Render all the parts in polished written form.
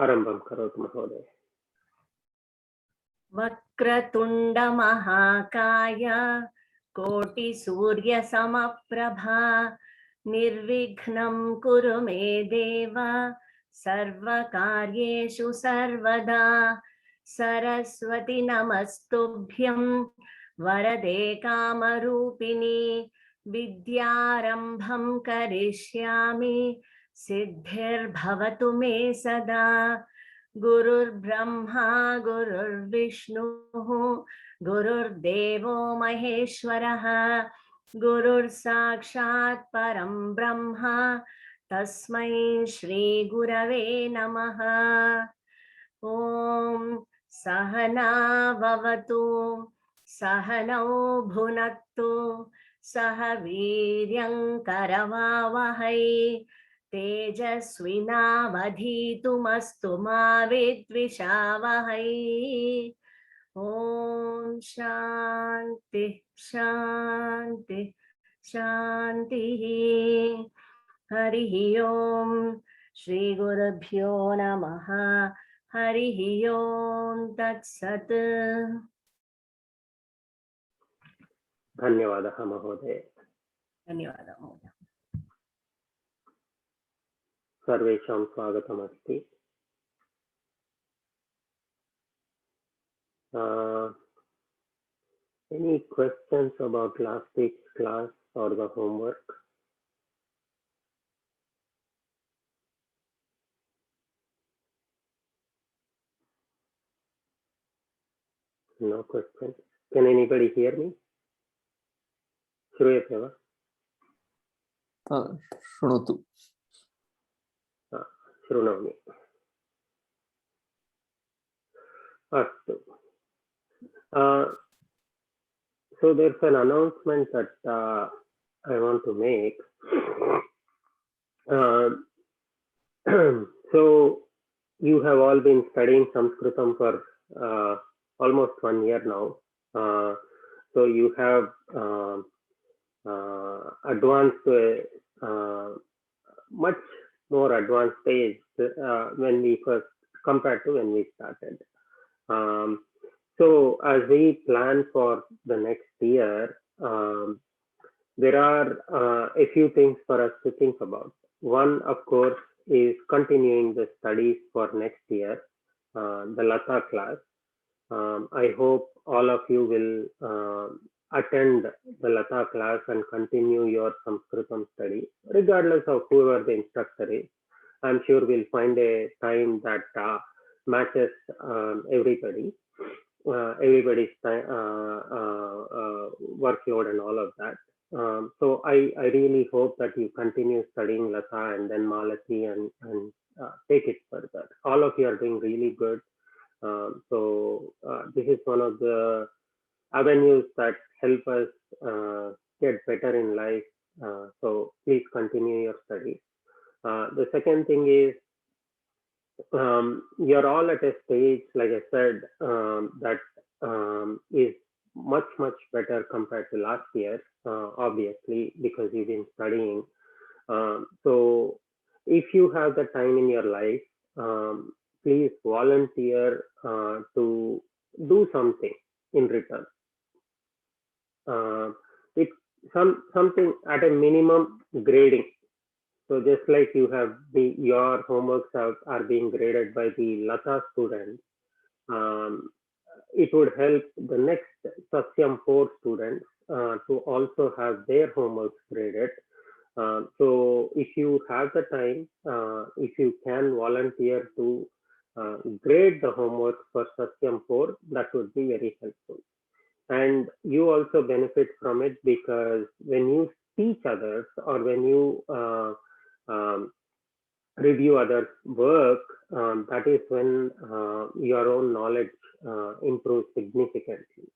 आरम्भं करोतु महोदय। वक्रतुण्डमहाकाय कोटिसूर्यसमप्रभा निर्विघ्नं कुरु मे देव सर्वकार्येषु सर्वदा। सरस्वती नमस्तुभ्यं वरदे कामरूपिणी विद्यारम्भं करिष्यामि सिद्धिर्भवतु मे सदा। गुरुर्ब्रह्मा गुरुर्विष्णुः गुरुर्देवो महेश्वरः गुरुर्साक्षात् परं ब्रह्म तस्मै श्री गुरवे नमः। ॐ सहना भवतु सहनौ भुनक्तु सह वीर्यं करवावहै तेजस्विनावधीतुमस्तु मा विद्विषावहै। ॐ शान्ति शान्ति शान्तिः। हरिः ॐ श्री गुरुभ्यो नमः। हरिः ॐ तत्सत्। धन्यवादः महोदय। धन्यवादः महोदय। सर्वेषां स्वागतमस्ति। Any questions about last week's class or the homework? No questions. Can anybody hear me? श्रूयते वा? शृणोतु। शृणोमि। अस्तु। So there's an announcement that I want to make. So you have all been studying Sanskritam for almost 1 year now. So you have advanced to a much more advanced stage when we first compared to when we started. So as we plan for the next year, there are a few things for us to think about. One, of course, is continuing the studies for next year, the Latha class. I hope all of you will attend the Latha class and continue your Sanskritam study, regardless of whoever the instructor is. I'm sure we'll find a time that matches everybody's workload and all of that. So I really hope that you continue studying Latha and then Malati and take it further. All of you are doing really good. So this is one of the avenues that help us get better in life. So please continue your studies. The second thing is, you're all at a stage, like I said, that is much better compared to last year, obviously, because you've been studying. So if you have the time in your life, please volunteer to do something in return. It's something at a minimum grading. So just like you have your homeworks are being graded by the Latha students, it would help the next Satyam 4 students to also have their homeworks graded. So if you have the time, if you can volunteer to grade the homework for Satyam 4, that would be very helpful. And you also benefit from it, because when you teach others or when you review others' work, that is when your own knowledge improves significantly.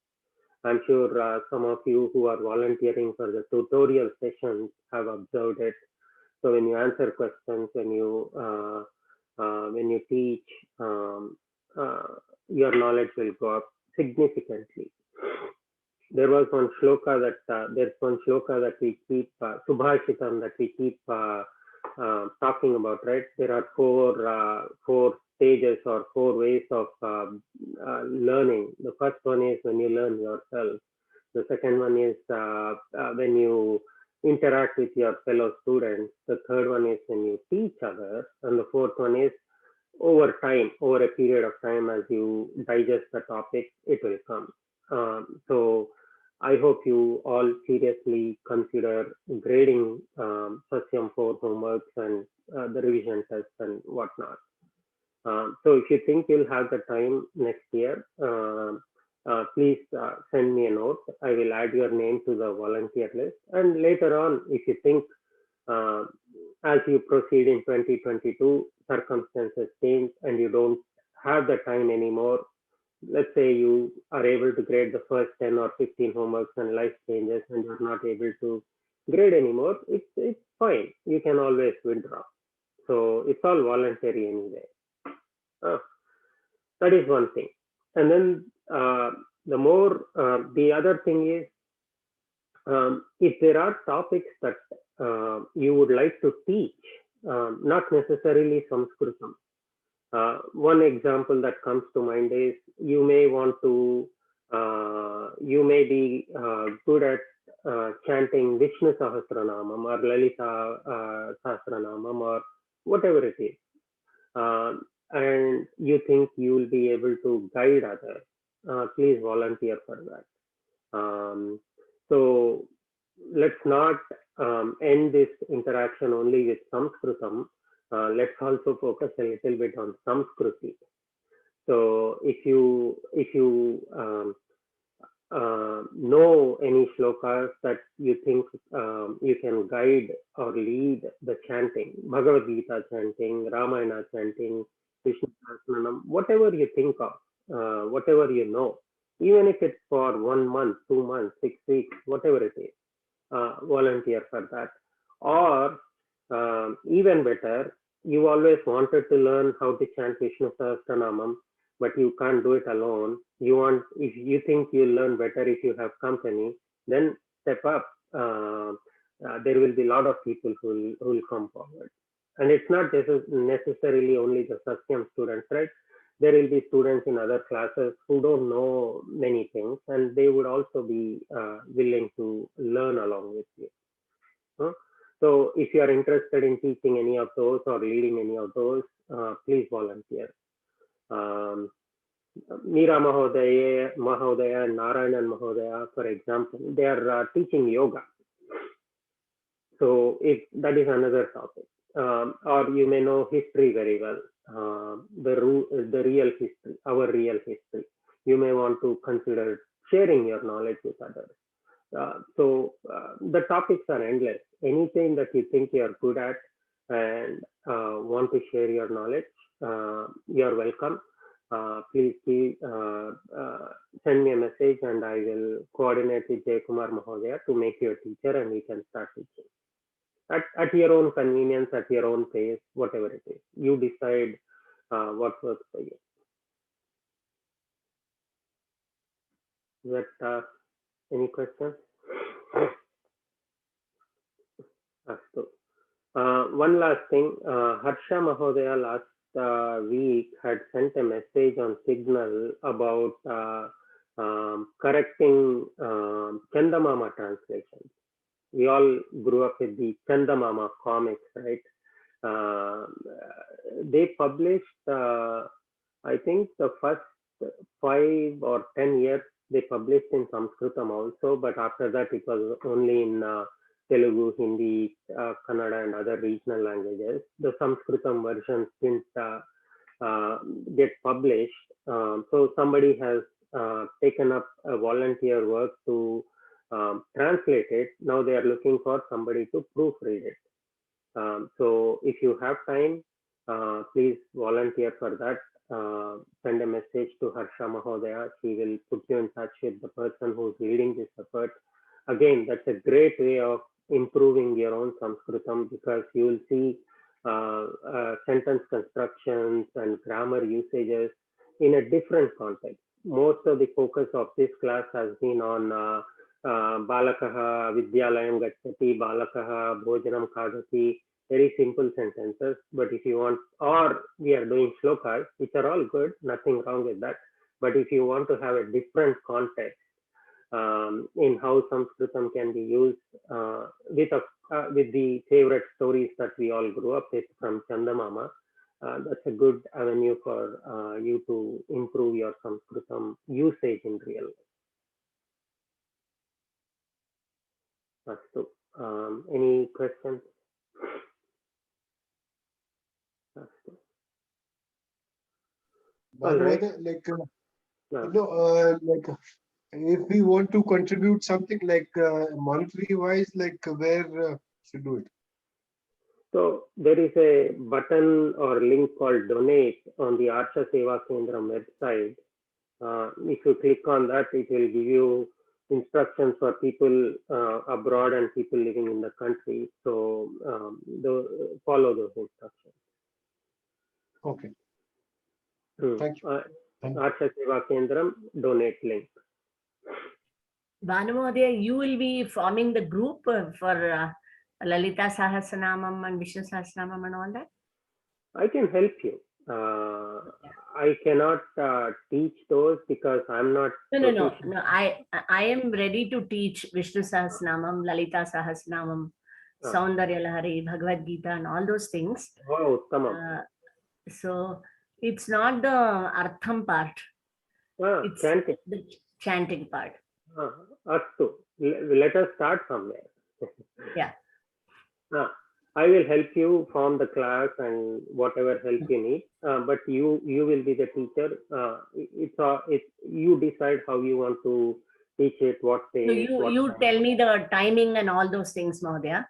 I'm sure some of you who are volunteering for the tutorial sessions have observed it. So when you answer questions, when you teach, your knowledge will go up significantly. There was one shloka that we keep, Subhashitam, that we keep talking about, right? There are four stages or four ways of learning. The first one is when you learn yourself. The second one is when you interact with your fellow students. The third one is when you teach others, and the fourth one is over time, over a period of time, as you digest the topic, it will come. So I hope you all seriously consider grading Sasyam 4 homeworks and the revision tests and whatnot. So if you think you'll have the time next year, please send me a note. I will add your name to the volunteer list. And later on, if you think uh, as you proceed in 2022, circumstances change and you don't have the time anymore. Let's say you are able to grade the first 10 or 15 homeworks and life changes and you're not able to grade anymore, it's fine. You can always withdraw. So it's all voluntary anyway. Uh, that is one thing. And then the other thing is, if there are topics that you would like to teach, not necessarily Sanskritam. One example that comes to mind is you may want to, you may be good at chanting Vishnu Sahasranamam or Lalita Sahasranamam or whatever it is. And you think you will be able to guide others, please volunteer for that. So let's not end this interaction only with Sanskritam. Let's also focus a little bit on Samskriti. So if you know any shlokas that you think you can guide or lead the chanting, Bhagavad Gita chanting, Ramayana chanting, Vishnu Sahasranam, whatever you think of, whatever you know, even if it's for 1 month, 2 months, 6 weeks, whatever it is, volunteer for that. Or even better, you always wanted to learn how to chant Vishnu Sahasranamam, but you can't do it alone. You want, if you think you'll learn better if you have company, then step up. There will be a lot of people who will come forward. And it's not necessarily only the Sasyam students, right? There will be students in other classes who don't know many things, and they would also be willing to learn along with you. Huh? So if you are interested in teaching any of those or leading any of those, please volunteer. Meera Mahodaya and Narayanan Mahodaya, for example, they are teaching yoga. So that is another topic. Or you may know history very well, the real history, our real history. You may want to consider sharing your knowledge with others. So the topics are endless. Anything that you think you are good at and want to share your knowledge, you're welcome. Please send me a message and I will coordinate with Jaykumar Mahodaya to make you a teacher and we can start teaching. At your own convenience, at your own pace, whatever it is. You decide what works for you. Is that any questions? One last thing, Harsha Mahodaya last week had sent a message on Signal about correcting Chandamama translations. We all grew up with the Chandamama comics, right? They published, I think, the first 5 or 10 years they published in Sanskritam also, but after that it was only in Telugu, Hindi, Kannada, and other regional languages. The Sanskritam versions didn't get published. So somebody has taken up a volunteer work to translate it. Now they are looking for somebody to proofread it. So if you have time, please volunteer for that. Send a message to Harsha Mahodaya. She will put you in touch with the person who's leading this effort. Again, that's a great way of improving your own Sanskritam because you will see sentence constructions and grammar usages in a different context. Most of the focus of this class has been on Balakaha Vidyalayam Gachati, Balakaha Bhojanam Khadati, very simple sentences. But if you want, or we are doing shlokas, which are all good, nothing wrong with that. But if you want to have a different context in how Sanskritam can be used with the favorite stories that we all grew up with from Chandamama, that's a good avenue for you to improve your Sanskritam usage in real life. Astu. Any questions? Astu. All right. Like, Yeah. like if we want to contribute something like monthly wise, like where should do it? So there is a button or link called donate on the Arsha Seva Kendram website. If you click on that, it will give you instructions for people abroad and people living in the country. So follow those instructions. Okay. Hmm. Thank you. Thank you. Arsha Seva Kendram donate link. Bhanu Mahodaya, you will be forming the group for Lalita Sahasranamam and Vishnu Sahasranamam and all that? I can help you. I cannot teach those because I'm not. No. I am ready to teach Vishnu Sahasranamam, Lalita Sahasranamam, Saundarya Lahari, Bhagavad Gita, and all those things. Oh, Uttamam. So it's not the Artham part. It's chanting. the chanting part. Astu. Let us start somewhere. Yeah. I will help you form the class and whatever help you need. But you will be the teacher. You decide how you want to teach it, what day. So you tell me the timing and all those things, Mahodaya.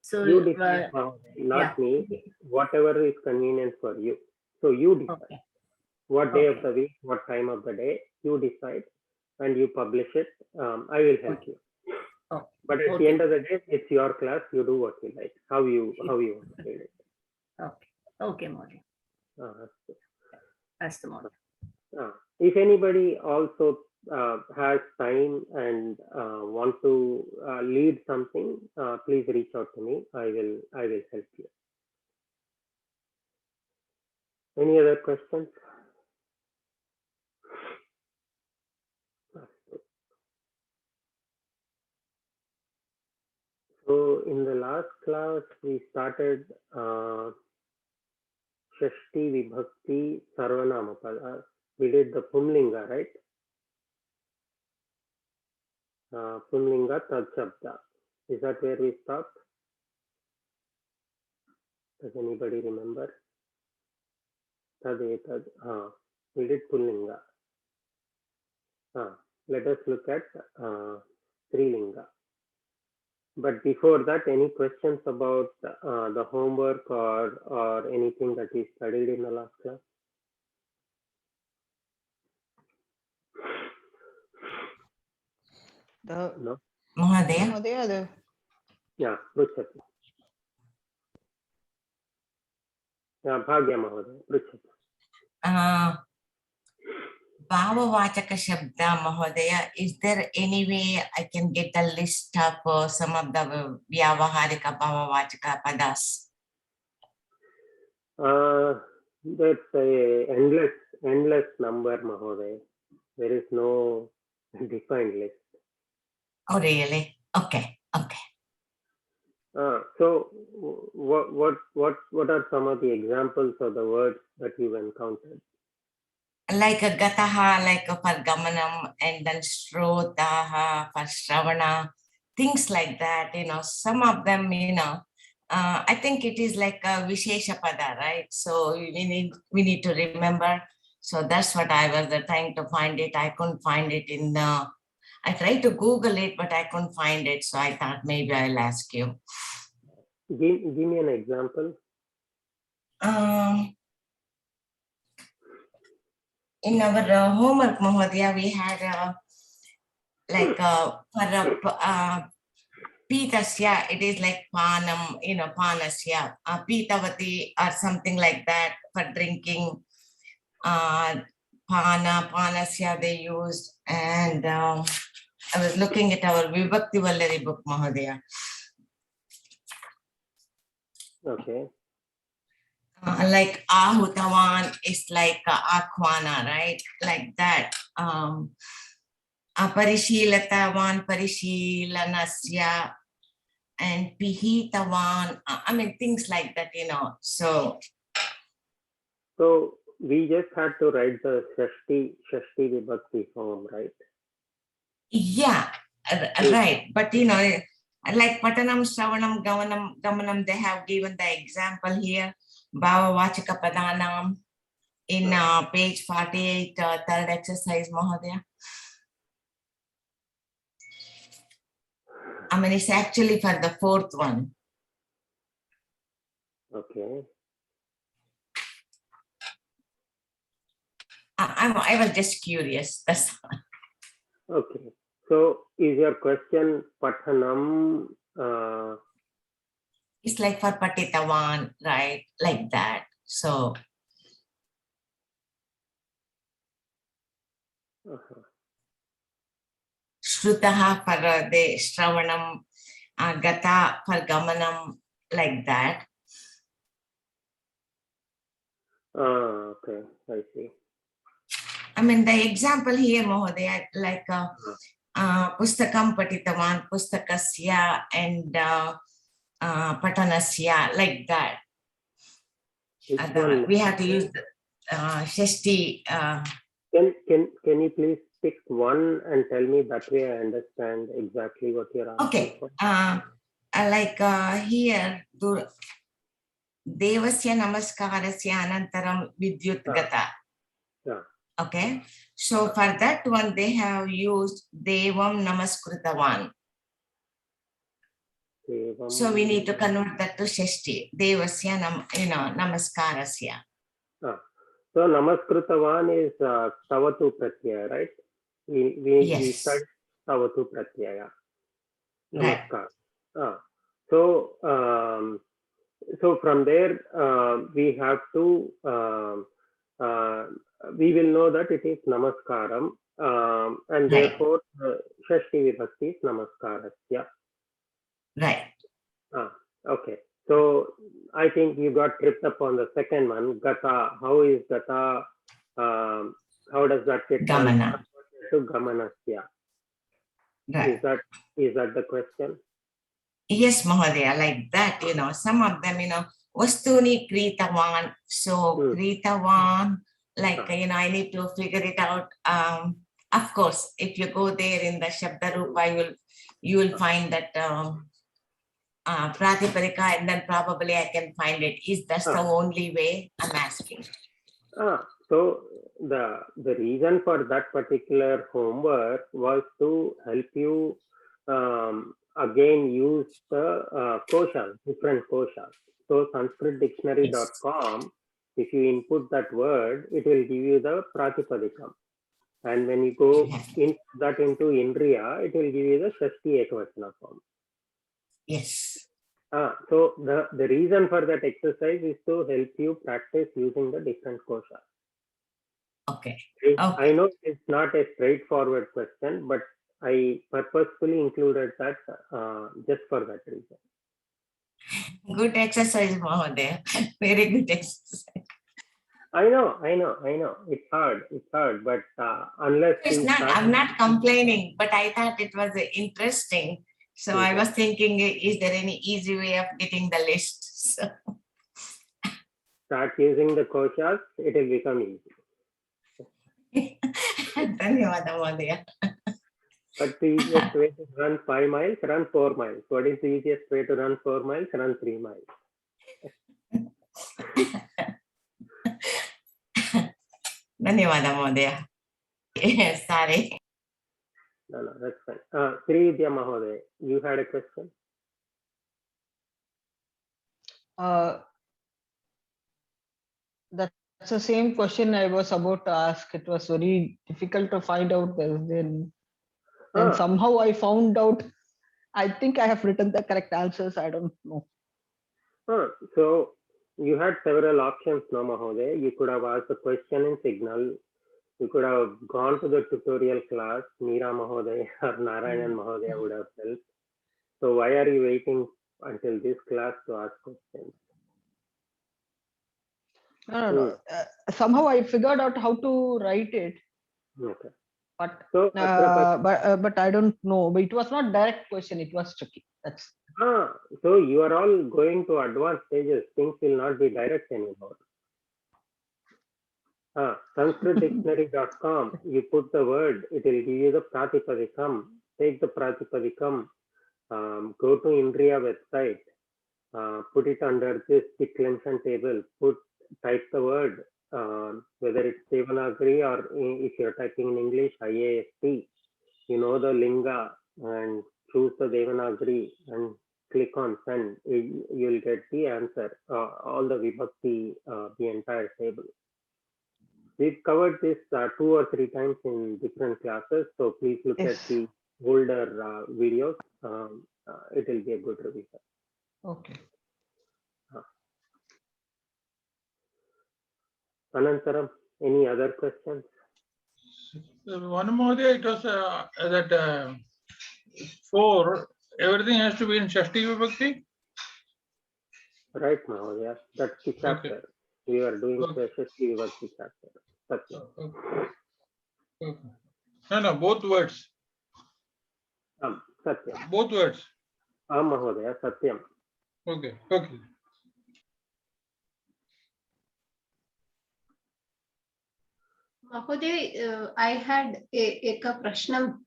So you decide not me. Whatever is convenient for you. So you decide. Okay. What day of the week, what time of the day, you decide, and you publish it. I will help you. But at the end of the day, it's your class. You do what you like, how you want to do it. Okay, Mahodaya. That's the model. If anybody also has time and want to lead something, please reach out to me. I will help you. Any other questions? So in the last class, we started Shashti Vibhakti Sarvanamapada. We did the Pumlinga, right? Pumlinga Tad Shabda. Is that where we stopped? Does anybody remember? Tad Etad. We did Pumlinga. Let us look at Strilinga. But before that, any questions about the homework or anything that we studied in the last class? No? Mahadaya. Yeah, Pruchati. Yeah, Bhagya Mahodaya, Pruchati. Bhavavachaka Shabda Mahodaya, is there any way I can get a list of some of the Vyavaharika Bhavavachaka Padas? That's a endless number, Mahodaya. There is no defined list. Oh, really? Okay. So what are some of the examples of the words that you've encountered? Like a Gataha, like a for Gamanam, and then Shrotaha for Shravana, things like that, some of them, I think it is like a Vishesha Pada, right? So we need to remember. So that's what I was trying to find it. I couldn't find it I tried to Google it, but I couldn't find it. So I thought maybe I'll ask you. Give me an example. In our homework, Mahodaya, we had for Pitasya, it is like Panam, Panasya, Pitavati or something like that for drinking. Panasya they used, and I was looking at our Vibhakti Vallari book, Mahodaya. Okay. Like Ahutavan is like Akwana, right? Like that. Aparishilatavan Parishilanasya and Pihitavan. I mean, things like that, So, So we just had to write the Shashti Vibhakti form, right? yeah, Yes. right. But, like Patanam, Shravanam, Gamanam, they have given the example here. Bhava Vachaka Padanam in page 48, third exercise, Mahodaya. I mean, it's actually for the fourth one. Okay. I was just curious. That's all. Okay. So is your question Pathanam? It's like for Patitawan, right? Like that. So, Shrutaha for the Shravanam, Gata for Gamanam, like that. Okay, I see. I mean, the example here, Mahodaya, like Pustakam Patitavan, Pustakasya, and Patanasya, like that. Which one? We have to use the Shashti. Can you please pick one and tell me, that way I understand exactly what you're asking Okay. for? Like here, Devasya Namaskarasya Anantaram Vidyut Gata. Yeah. Okay. So for that one, they have used Devam Namaskrutawan. So we need to convert that to Shashti. Devasya Namaskarasya. So Namaskrutawan is Tavatu Pratyaya, right? We Yes. start Tavatu Pratyaya. Right. Namaskar. So from there we have to we will know that it is Namaskaram, and Right. therefore Shashti Vibhakti is Namaskarasya. Right. Okay. So I think you got tripped up on the second one, Gata. How is Gata? How does that get Gamana. to Gamanasya? Right. Is that the question? Yes, Mahodaya, like that, some of them, Vastuni Kritavan. So Kritavan, like, I need to figure it out. Of course, if you go there in the Shabda Rupa, you will find that Pratipadika, and then probably I can find it. Is that the only way? I'm asking. So the reason for that particular homework was to help you again use the koshas, different koshas. So sanskritdictionary.com, if you input that word, it will give you the Pratipadikam. And when you go in that into Indriya, it will give you the Shashti Ekvachana form. Yes. So the reason for that exercise is to help you practice using the different koshas. Okay. I know it's not a straightforward question, but I purposefully included that just for that reason. Good exercise, Mahodaya. Very good exercise. I know. It's hard, but unless I'm not complaining, but I thought it was interesting. So I was thinking, is there any easy way of getting the list? So. Start using the koshas, it will become easy. Dhanyawada, Mahodaya. But the easiest way to run 5 miles, run 4 miles. What is the easiest way to run 4 miles? Run 3 miles. Dhanyawada, Mahodaya. Sorry. No, that's fine. Srividya Mahodaya, you had a question? That's the same question I was about to ask. It was very difficult to find out then. And somehow I found out. I think I have written the correct answers. I don't know. So you had several options, no, Mahodaya. You could have asked the question in Signal. You could have gone to the tutorial class. Meera Mahodaya or Narayanan Mahodaya would have helped. So why are you waiting until this class to ask questions? No. Somehow I figured out how to write it, Okay. but So, but I don't know. But it was not direct question. It was tricky. That's so you are all going to advanced stages. Things will not be direct anymore. SanskritDictionary.com. You put the word, it will give you the Pratipadikam. Take the Pratipadikam. Go to Indriya website. Put it under this declension table. Type the word, whether it's Devanagari or if you're typing in English, IAST. You know the linga and choose the Devanagari and click on send. You'll get the answer. All the vibhakti, the entire table. We've covered this 2 or 3 times in different classes, so please look at the older videos. It will be a good revision. okay. Anantaram, any other questions? One more day, it was that 4, everything has to be in Shashti Vibhakti? Right, Mahodaya. That's the chapter. We are doing the Shashti Vibhakti chapter. Satyam. Okay. No, both words. Satyam. Both words. Mahodaya, Satyam. Okay. Mahoday, I had eka prashnam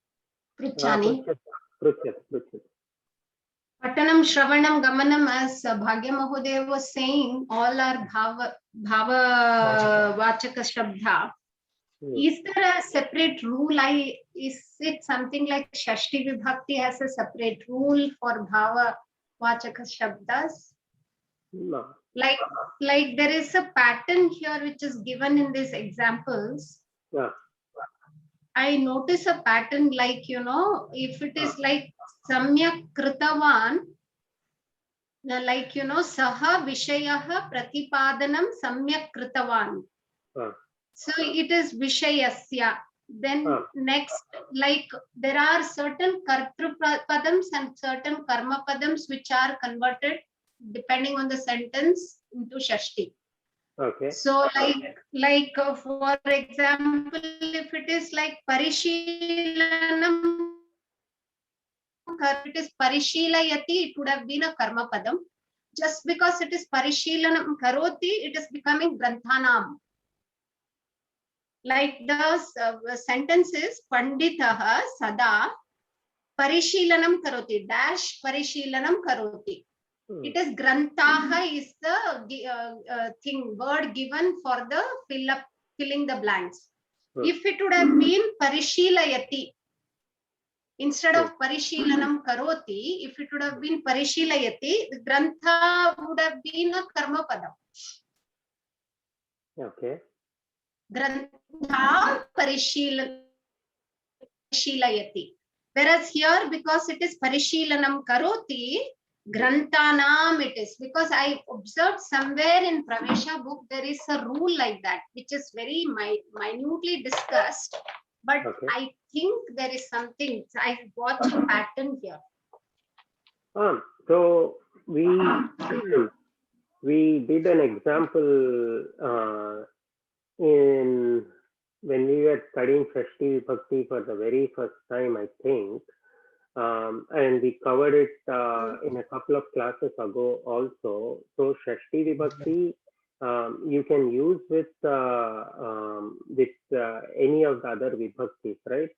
pruchani. Pruchyat. Patanam, Shravanam, Gamanam, as Bhagya Mahoday was saying, all are bhava vachaka shabda. Is there a separate rule? Is it something like Shashti Vibhakti has a separate rule for bhava vachaka shabdas? No. Like there is a pattern here which is given in these examples. Yeah. I notice a pattern like, if it is like samyak kritavan, like, saha vishayaha pratipadanam samyak kritavan. So it is vishayasya. Then next, like there are certain kartru padams and certain karma padams which are converted depending on the sentence into Shashti. Okay. So like for example, if it is like parishilanam, if it is parishilayati, it would have been a karma padam. Just because it is parishilanam karoti, it is becoming granthanam. Like the sentence is panditaha sada parishilanam karoti dash parishilanam karoti. It is grantaha is the word given for the filling the blanks. If it would have been parishilayati instead of parishilanam karoti, if it would have been parishilayati, the grantha would have been a karma padam. Okay. Grantha parishilayati. Whereas here, because it is parishilanam karoti, Granthanam it is, because I observed somewhere in Pravesha book there is a rule like that which is very minutely discussed, but I think there is something, I watch a pattern here. So we did an example when we were studying Shashti Vibhakti for the very first time, I think. And we covered it in a couple of classes ago also. So Shashti Vibhakti you can use with any of the other Vibhaktis, right?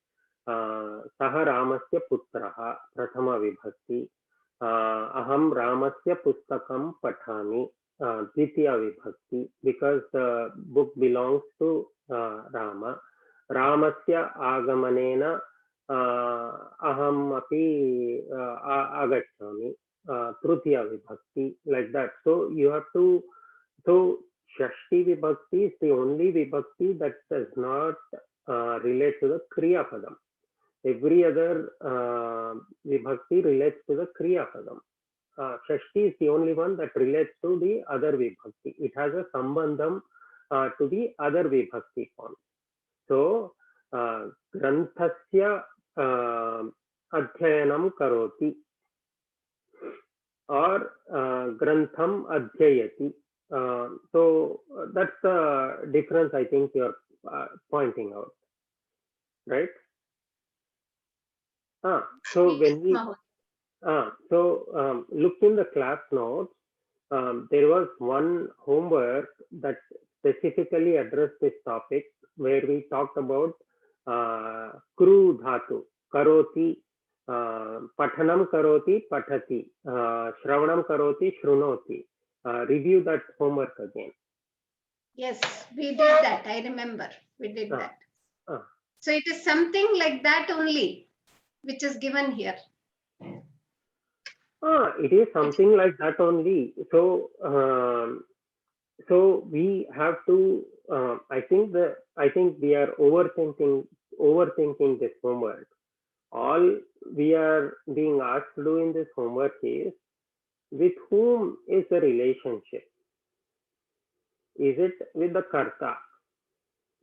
Saha Ramasya Putraha, Prathama Vibhakti. Aham Ramasya Pustakam Pathami, Dvitiya Vibhakti, because the book belongs to Rama. Ramasya Agamanena aham api agacchami, tritiya vibhakti, like that. So you have to, so Shashti Vibhakti is the only Vibhakti that does not relate to the Kriya Padam. Every other Vibhakti relates to the Kriya Padam. Shashti is the only one that relates to the other Vibhakti. It has a sambandham to the other Vibhakti form. So Granthasya Adhyayanam Karoti or Grantham Adhyayati. So that's the difference I think you're pointing out, right? So Yes, when we Mahoday. look in the class notes, there was one homework that specifically addressed this topic where we talked about kru dhatu, karoti, pathanam karoti, pathati, shravanam karoti, shrunoti. Review that homework again. Yes, we did that. I remember we did Ah, that. ah. So it is something like that only, which is given here. It is something like that only. So, so we have to. I think we are overthinking this homework. All we are being asked to do in this homework is with whom is the relationship? Is it with the karta?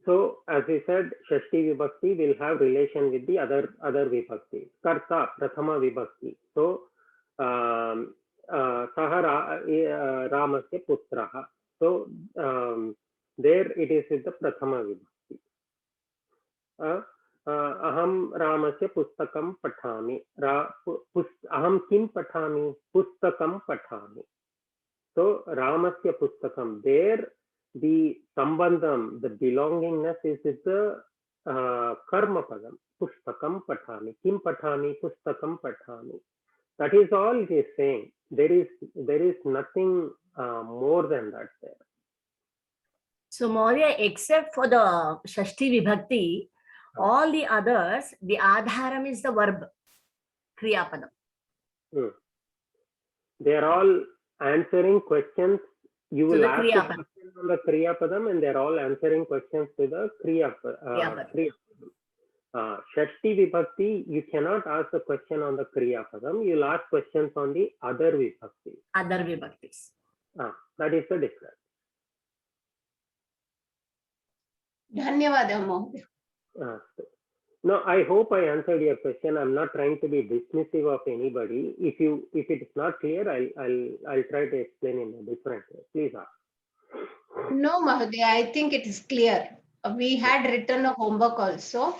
So, as we said, Shashti Vibhakti will have relation with the other Vibhakti. Karta, Prathama Vibhakti. So, Saha Ramasya Putraha. So, there it is with the Prathama Vibhakti. Aham Ramasya Pustakam Pathami. Aham Kim Pathami? Pustakam Pathami. So, Ramasya Pustakam. There, the sambandham, the belongingness is with the karma padam. Pustakam Pathami. Kim Pathami? Pustakam Pathami. That is all it is saying. There is nothing more than that there. So Maurya, except for the Shashti Vibhakti, all the others, the Adharam is the verb, Kriya Padam. They are all answering questions. You To will the ask Kriya a question on the Kriya Padam and they are all answering questions to the Kriya Padam. Shashti Vibhakti, you cannot ask a question on the Kriya Padam. You will ask questions on the other Vibhakti. Other Vibhaktis. That is the difference. Dhanyavada, Mahoday. No, I hope I answered your question. I'm not trying to be dismissive of anybody. If it is not clear, I'll try to explain in a different way. Please ask. No, Mahoday, I think it is clear. We had written a homework also,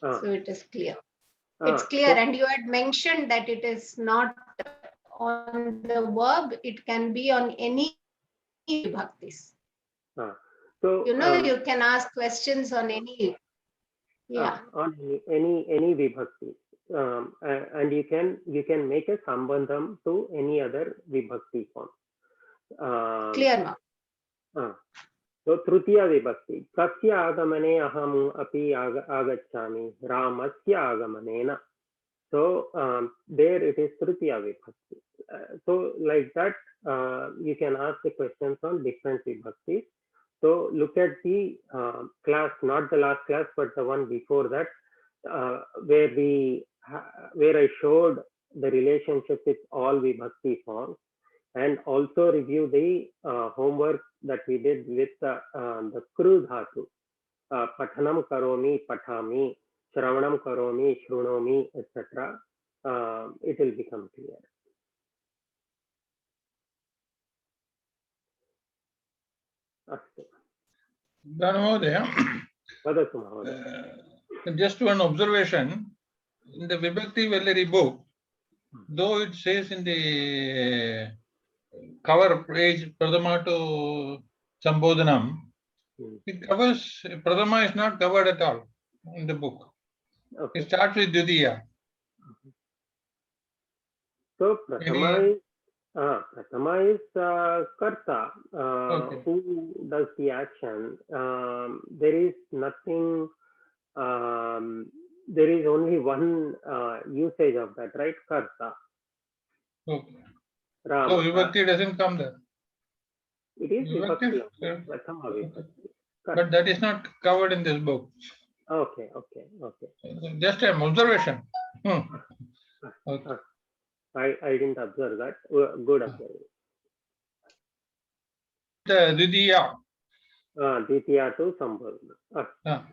so it is clear. It's clear, and you had mentioned that it is not on the verb, it can be on any Vibhaktis. So you can ask questions on any, on any Vibhakti. And you can make a sambandham to any other Vibhakti form. Clear, ma'am. So Trutiya Vibhakti. Kasya agamane aham api agachami Ramasya agamanena. So there it is Trutiya Vibhakti. So like that, you can ask the questions on different Vibhaktis. So look at the class, not the last class, but the one before that, where I showed the relationship with all Vibhakti forms, and also review the homework that we did with the kru dhatu, pathanam karomi, pathami, shravanam karomi, shrunomi, etc. It will become clear. Just one observation. In the Vibhakti Vellari book, though it says in the cover page Pradama to Sambodhanam, it covers, Pradama is not covered at all in the book. Okay. It starts with Dvitiya. So Prathama is Karta, who does the action. There is nothing, there is only one usage of that, right? Karta. Okay. Rama. So Vibhakti doesn't come there. It is Vibhakti. Prathama Vibhakti. But that is not covered in this book. Okay. Just an observation. Okay. I didn't observe that. Good observation. Dvitiya. Dvitiya to Sambodhana.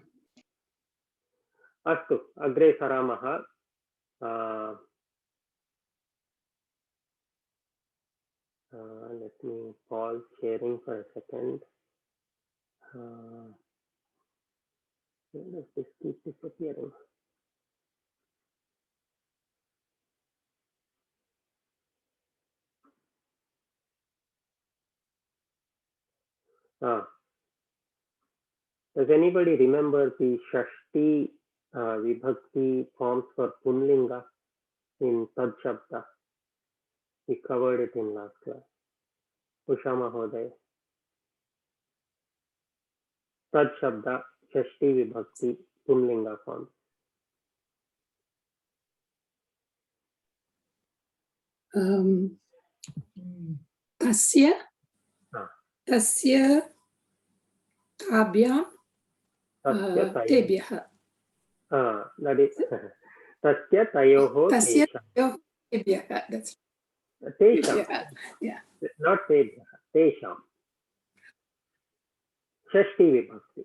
Astu, agre saramaha. Let me pause sharing for a second. Where does this keep disappearing? Does anybody remember the Shashti Vibhakti forms for Punlinga in Tad Shabda? We covered it in last class. Usha Mahoday. Tad Shabda, Shashti Vibhakti, Punlinga forms. Tasya, Ah. tasya, tabhyam, Tasya tayoho. tebhyah. That is Tasya tayoho Tasya tesha. tayoho tebhyah. That's Tesha. tebhyah. Yeah. Not tebhyah. Tesham. Shashti Vibhakti.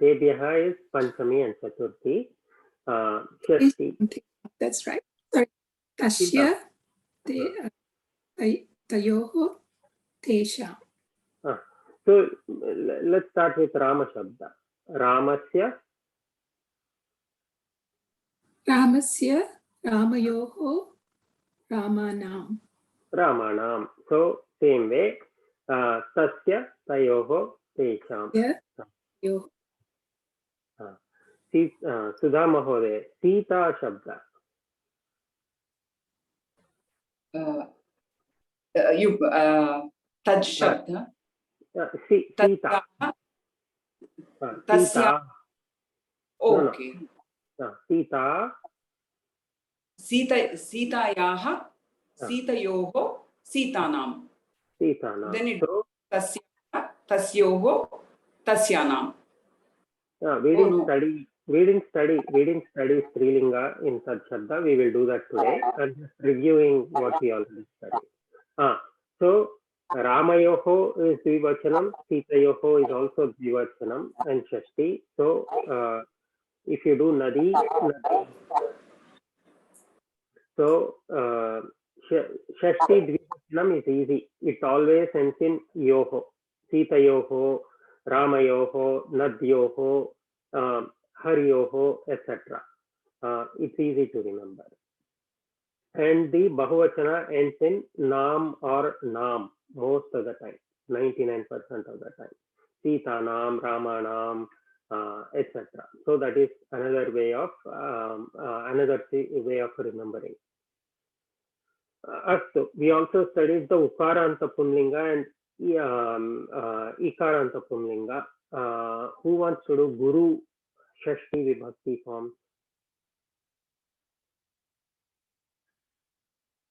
Tebhyah is Panchami and Chaturthi. Shashti. That's right. Sorry. Tasya tayoho tesham. So let's start with Rama Shabda. Ramasya. Ramasya, Ramayoho, Ramanam. Ramanam. So same way. Tasya tayoho tesham. Yeah. Yo. Sudha Mahoday. Sita Shabda. Tad Shabda. Sita. Tasya. Sita. Okay. Sita. Sitayaha, Sitayoho, Sitanam. Sitanam. Then it So Tasya, Tasyoho, Tasyanam. we didn't study Strilinga in Tad Shabda. We will do that today. I'm just reviewing what we already studied. So Ramayoho is Dvivachanam, Sitayoho is also Dvivachanam and Shashti. So if you do Nadi. So Shashti Dvivachanam is easy. It always ends in Yoho. Sitayoho, Ramayoho, Nadyoho, Haryoho, etc. It's easy to remember. And the Bahuvachana ends in Nam or Nam most of the time, 99% of the time. Sita Nam, Rama Nam, etc. So that is another way of remembering. We also studied the Ukaranta Punlinga and Ikaranta Punlinga. Who wants to do Guru Shashti Vibhakti form?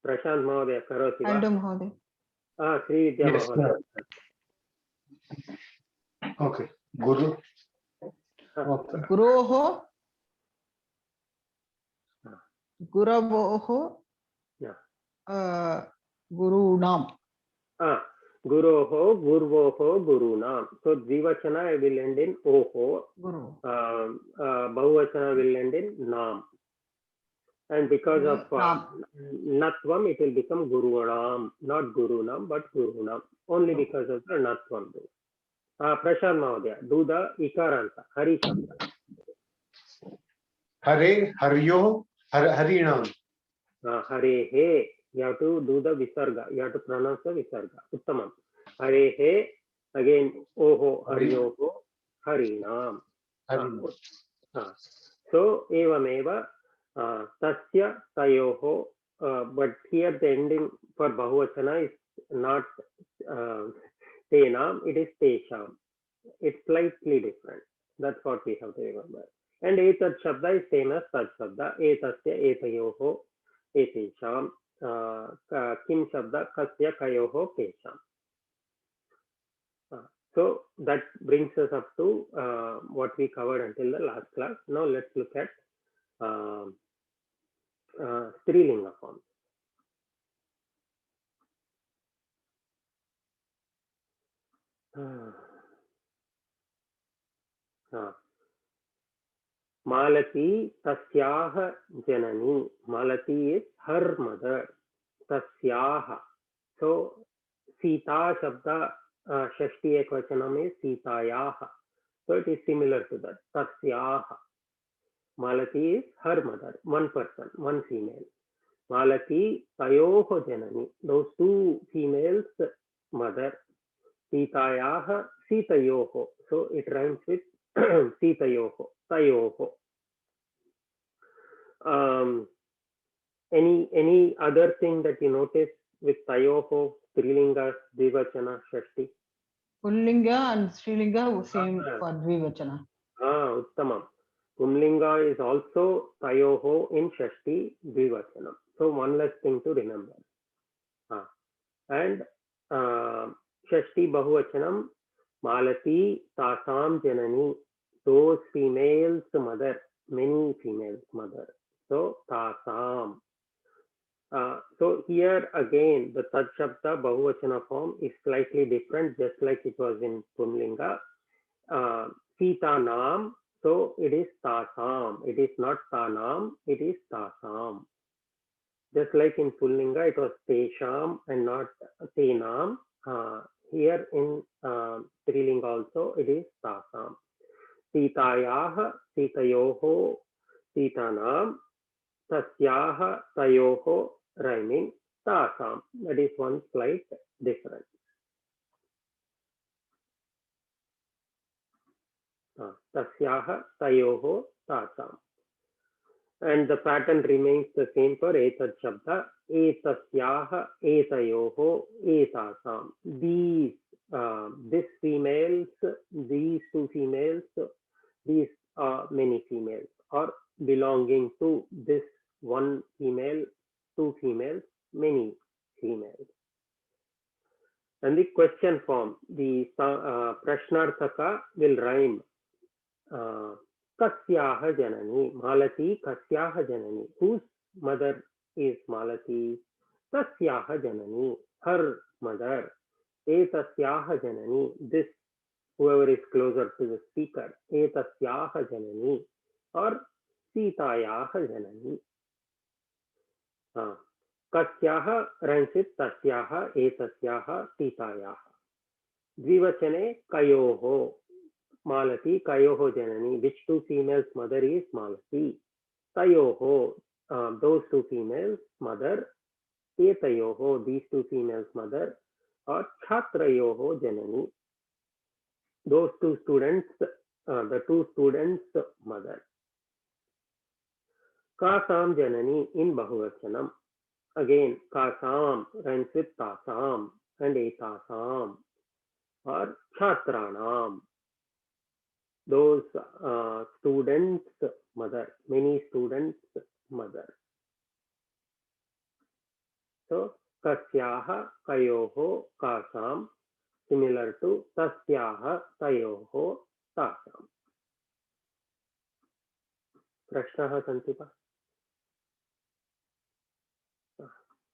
Prashant Mahoday, Karoti va? I'll do Mahoday. Sri Vidya Yes, Mahoday. Okay. Guru. Okay. Guroho, Guravoho, Gurunam. Guroho, Gurvoho, Gurunam. So Dvivachana will end in Oho. Guru. Bahuvachana will end in Nam. And because of Natvam, it will become Gurunam, not Gurunam, but Gurunam. Only because of the Natvam. Prashant Mahodaya, do the Ikaranta, Hari Shabda. Hare, Haryo, Harinam. Hare He, you have to do the Visarga, you have to pronounce the Visarga. Uttamam. Hare He, again, Oho, Haryoho, Harinam. So, Evameva, Tasya, Tayoho, but here the ending for Bahuvachana is not Tenam, it is Tesham. It's slightly different. That's what we have to remember. And Etat Shabda is same as Tad Shabda. Etasya, Etayoho, Etesham. Kim Shabda, Kasya, Kayoho, Kesham. So that brings us up to what we covered until the last class. Now let's look at Strilinga forms. Malati tasyaha janani. Malati is her mother. Tasyaha. So Sita Shabda Shashti Ekvachanam is Sitayaha. So it is similar to that. Tasyaha. Malati is her mother, one person, one female. Malati Tayoho Janani, those two females mother. Sitayaha Sitayoho. So it rhymes with Sitayoho, Tayoho. Any other thing that you notice with Tayoho, Strilinga, Dvivachana, Shashti? Pullinga and Strilinga same for Dvivachana. Uttamam. Pumlinga is also Tayoho in Shashti, Dvivachanam. So one less thing to remember. And Shashti Bahuvachanam, Malati Tasam Janani, those females mother, many females mother. So Tasam. So here again, the Tat Shabda Bahuvachana form is slightly different, just like it was in Pumlinga. Sita Nam, so it is Tasam. It is not Tanam, it is Tasam. Just like in Pullinga, it was Tesham and not Tenam. Here in Strilinga also, it is Tasam. Sitayaha, Sitayoho, Sitanam, Tasyaha, Tayoho, rhyming Tasam. That is one slight difference. Tasyaha, Tayoho, Tasam. And the pattern remains the same for Etat Shabda. Etasyaha, Etayoho, Etasam. These females, these two females, these many females, or belonging to this one female, two females, many females. And the question form, the Prashnarthaka will rhyme. Kasyaha Janani, Malati Kasyaha Janani. Whose mother is Malati? Tasyaha Janani, her mother. Etasyaha Janani, this whoever is closer to the speaker. Etasyaha Janani, or Sitayaha Janani. Kasyaha rhymes with Tasyaha, Etasyaha, Sitayaha. Dvivachane Kayoho. Malati Kayoho Janani, which two females mother is Malati. Tayoho, those two females mother. Etayoho, these two females mother. Or Chhatrayoho Janani, those two students, the two students mother. Kasam Janani in Bahuvachanam. Again, Kasam rhymes with Tasam and Etasam. Or Chhatranam, those students mother, many students mother. So Kasyaha, Kayoho, Kasam, similar to Tasyaha, Tayoho, Tasam. Prashnaha santi va?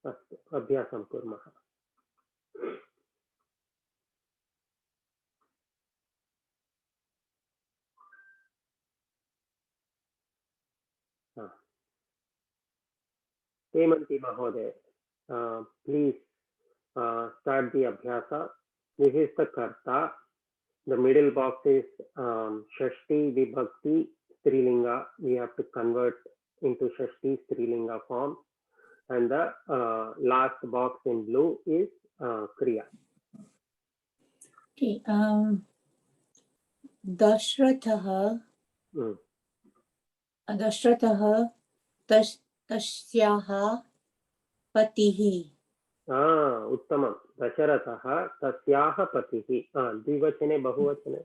Astu, abhyasam kurmah. Hemanti Mahoday, please start the abhyasa. This is the karta. The middle box is Shashti Vibhakti Strilinga. We have to convert into Shashti Strilinga form. And the last box in blue is Kriya. Okay. Dashratah. Dashratah tasyaha patihi. Uttamam. Dasharatah tasyaha patihi. Dvivachane bahuvachane.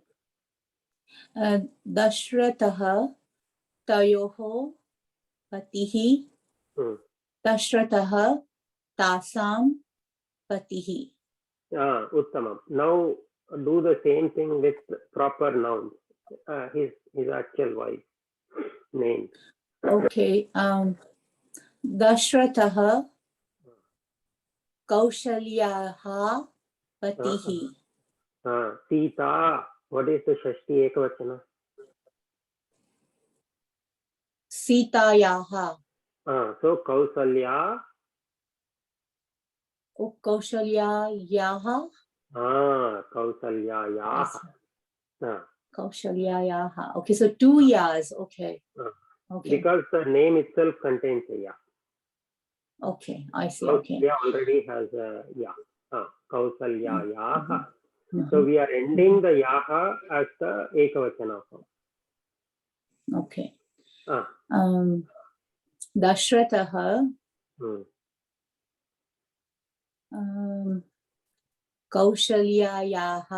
Dashratah tayoho patihi. Dashratah tasam patihi. Uttamam. Now do the same thing with proper nouns. His actual wife name. Okay. Dashratah Kaushalyaha patihi. Sita. What is the Shashti Ekavachana? Sitayaha. So Kausalya कौशल्यायाः कौसल्यायाः कौशल्यायाः. Okay, so 2 yas. Okay. Okay. Because the name itself contains a ya. Okay, I see. Okay. Kausalya already has a ya. Kausalyayaha. Mhm. So we are ending the yaha as the ekavachana form. Okay. Ah. Dashratah कौशल्यायाः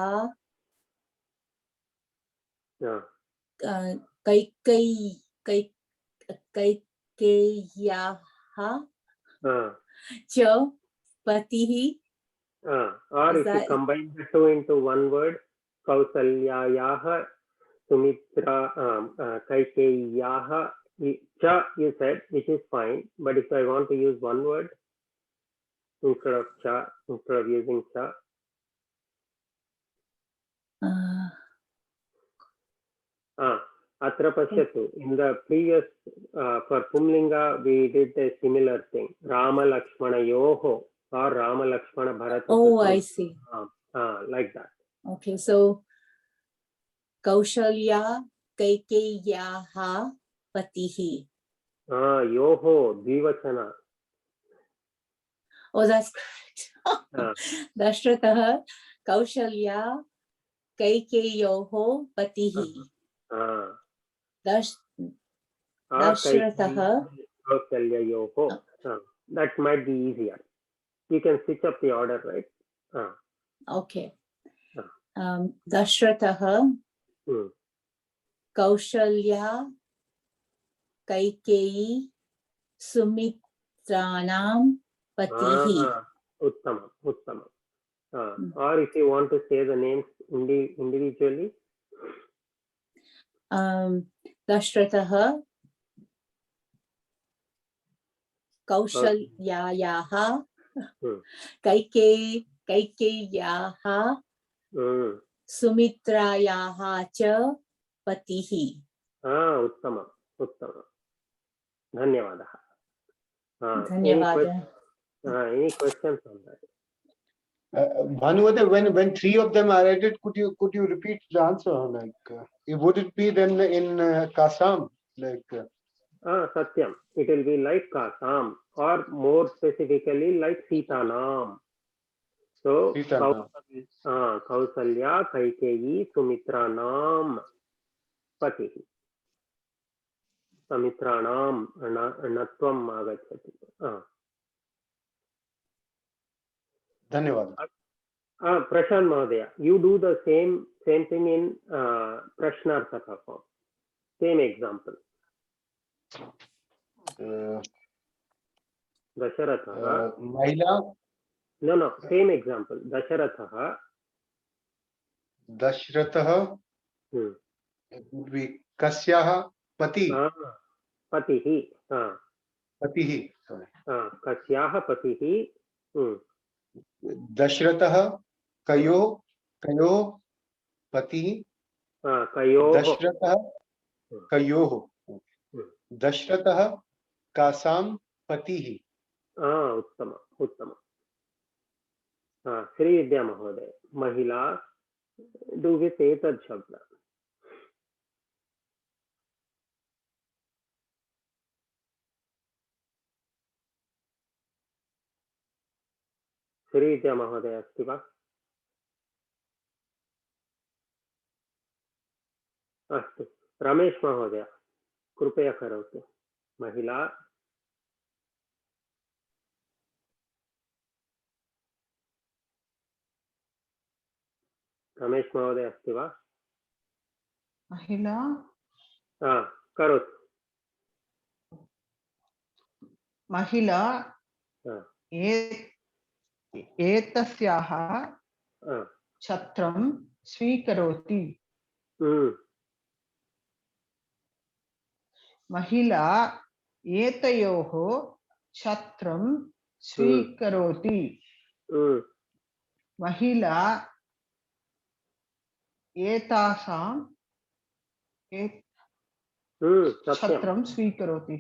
कैकेय्याः च पतिः. Or if you combine the two into one word, Kausalyayaha, Sumitra, Kaikeyaha, cha you said, which is fine. But if I want to use one word instead of cha, instead of using cha, Atra Pashyatu. In the previous, for Pumlinga, we did a similar thing. Rama Lakshmana Yoho or Rama Lakshmana Bharata. Oh, I see. Like that. Okay, so Kaushalya Kaikeyaha Patihi. Yoho, Dvivachana. Oh, that's correct. Dashratah Kaushalya Kaikeyoho Patihi. Dashratah. Kausalyayoho. That might be easier. You can switch up the order, right? Okay. Dashratah Kaushalya Kaikeyi Sumitranam Patihi. Uttama. Or if you want to say the names individually. Dashratah Kaushalyayaha Kaikeyaha Sumitrayaha cha Patihi. Uttama. Dhanyavadah. Dhanyavadah. Any questions on that? Bhanuvatar, when 3 of them are added, could you repeat the answer? Like, would it be then in Kasam? Like, Satyam. It will be like Kasam, or more specifically like Sitanam. So Kausalya, Kaikeyi, Sumitranam, Patihi. Samitranam, Natvam Agachati. Dhanyavad. Prashant Mahadaya, you do the same thing in Prashnarthaka form. Same example. Dasharatha. Mahila. No, same example. Dasharatha. Dashratah. It would be Kasyaha Pati. Patihi. Patihi. Sorry. Kasyaha Patihi. Dashratah Kayo Patihi. Kayoho. Dashratah Kayoho. Dashratah Kasam Patihi. Uttama. Sri Vidya Mahodaya. Mahila. Do with Etad Shabda. Sri Vidya Mahodaya अस्ति वा? अस्तु. रमेश महोदय कृपया करोतु. महिला. रमेश महोदय अस्ति वा? महिला करोतु. महिला एतस्याः छत्रं स्वीकरोति. महिला एतयोः छत्रं स्वीकरोति. महिला एतासां छत्रं स्वीकरोति.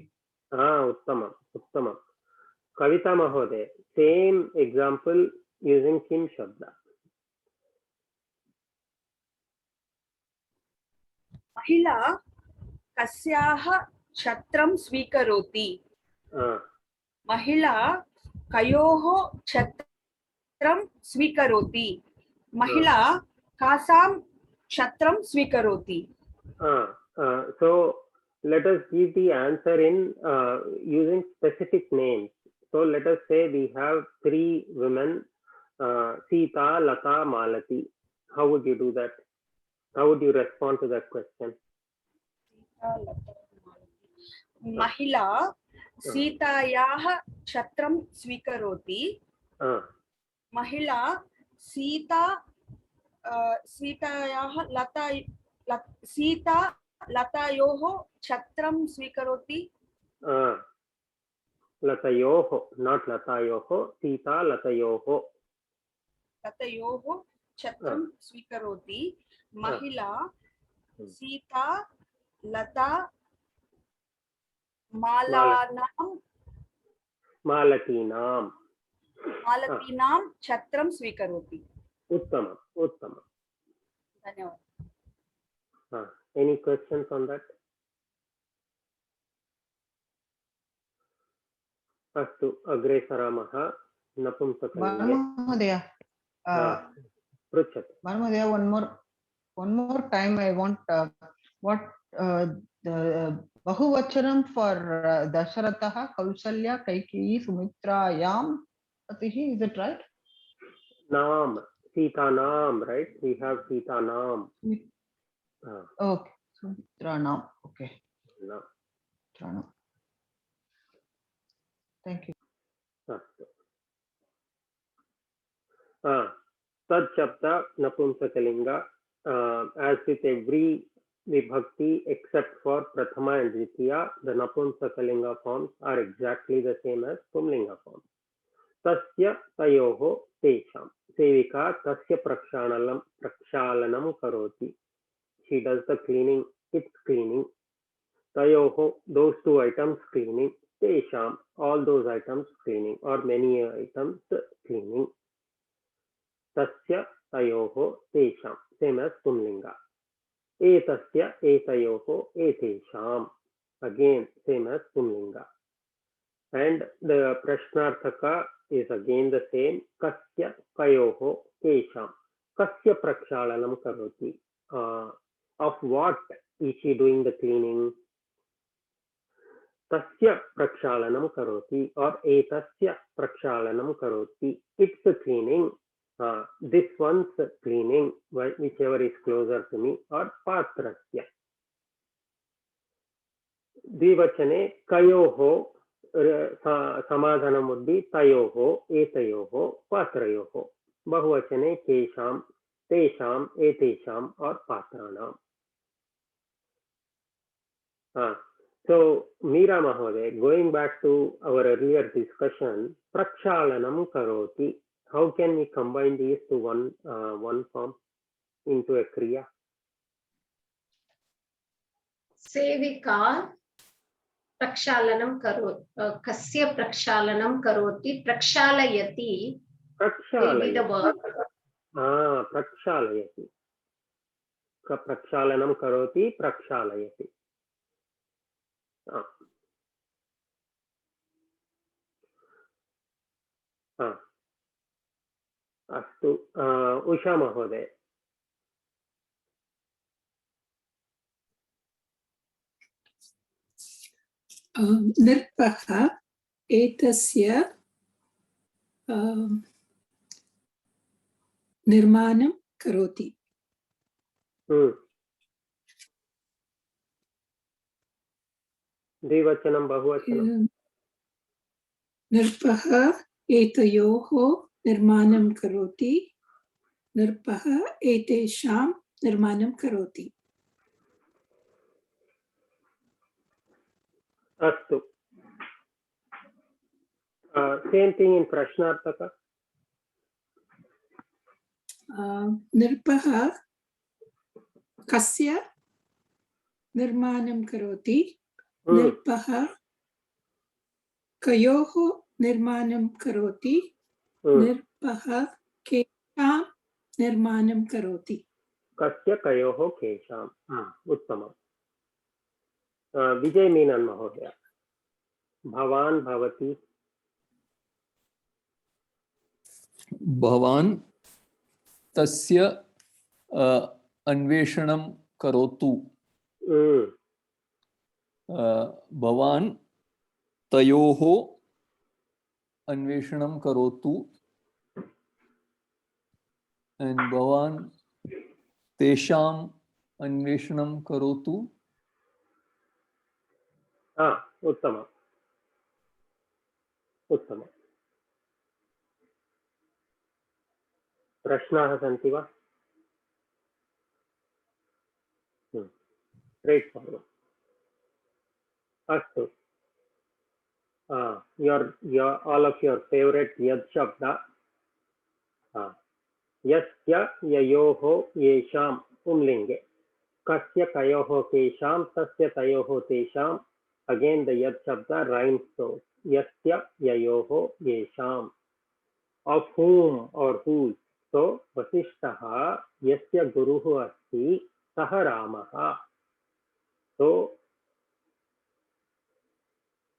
उत्तमम्. Kavita Mahoday, same example using Kim Shabda. महिला कस्याः छत्रं स्वीकरोति महिला कयोः छत्रं स्वीकरोति महिला कासां छत्रं स्वीकरोति So let us give the answer in using specific names. So let us say we have 3 women, Sita, Lata, Malati. How would you do that? How would you respond to that question? महिला सीतायाः छत्रं स्वीकरोति महिला सीतायाः सीता लतायोः छत्रं स्वीकरोति Latayoho, not Latayoho, Sita Latayoho. लतयोः छत्रं स्वीकरोति महिला सीता लता Malatinam छत्रं स्वीकरोति Uttamam, Uttamam. धन्यवादः Any questions on that? Astu, agre saramaha napumsakalinge. Mahoday, Pruchhat. Mahoday, one more time I want what the Bahuvachanam for Dasharatha, Kausalya, Kaikeyi, Sumitrayam, Atihi, is it right? Nam, Sita Nam, right? We have Sita Nam. Okay, Sumitra okay. No. Thank you. Tad Shabda Napumsakalinga, as with every vibhakti except for Prathama and Dvitiya, the Napumsakalinga forms are exactly the same as Pumlinga forms. Tasya tayoho tesham. Sevika tasya prakshalanam karoti. She does the cleaning, it's cleaning. Tayoho, those 2 items cleaning. Tesham, all those items cleaning, or many items cleaning. Tasya tayoho tesham, same as Pumlinga. Etasya etayoho etesham, again same as Pumlinga. And the Prashnarthaka is again the same. Kasya kayoho tesham. Kasya prakshalanam karoti. Of what is she doing the cleaning? Tasya prakshalanam karoti or etasya prakshalanam karoti. It's the cleaning. This one's cleaning, whichever is closer to me, or patrasya. Dvivachane kayoho samadhanam would be tayoho, etayoho, patrayoho. Bahuvachane kesham, tesham, etesham, or patranam. So, Meera Mahoday, going back to our earlier discussion, prakshalanam karoti. How can we combine these to one form into a kriya? Sevika prakshalanam karoti. Kasya prakshalanam karoti. Prakshalayati. Will be the verb. Prakshalayati. Prakshalanam karoti, prakshalayati. Astu, Usha Mahoday. Nirpaha etasya nirmanam karoti. Dvivachanam, Bahuvachanam. Nirpaha etayoho nirmanam karoti. Nirpaha etesham nirmanam karoti. Astu. Same thing in Prashnarthaka. Nirpaha kasya nirmanam karoti. Nirpaha kayoho निर्माणं करोति Hmm. नृपः केषां निर्माणं करोति कस्य कयोः केषां उत्तमम् विजय मीनन् महोदय भवान् भवती भवान् तस्य अन्वेषणं करोतु भवान् तयोः अन्वेषणं करोतु and भवान् तेषाम् अन्वेषणं करोतु उत्तमम् उत्तमम् प्रश्नाः सन्ति वा स्ट्रेट् फार्वर्ड् अस्तु your all of your favorite yad shabda यस्य ययोः येषां पुंलिङ्गे कस्य कयोः केषां तस्य तयोः तेषाम् again the yad shabda rhymes so यस्य ययोः येषां of whom or whose so वसिष्ठः यस्य गुरुः अस्ति सः रामः so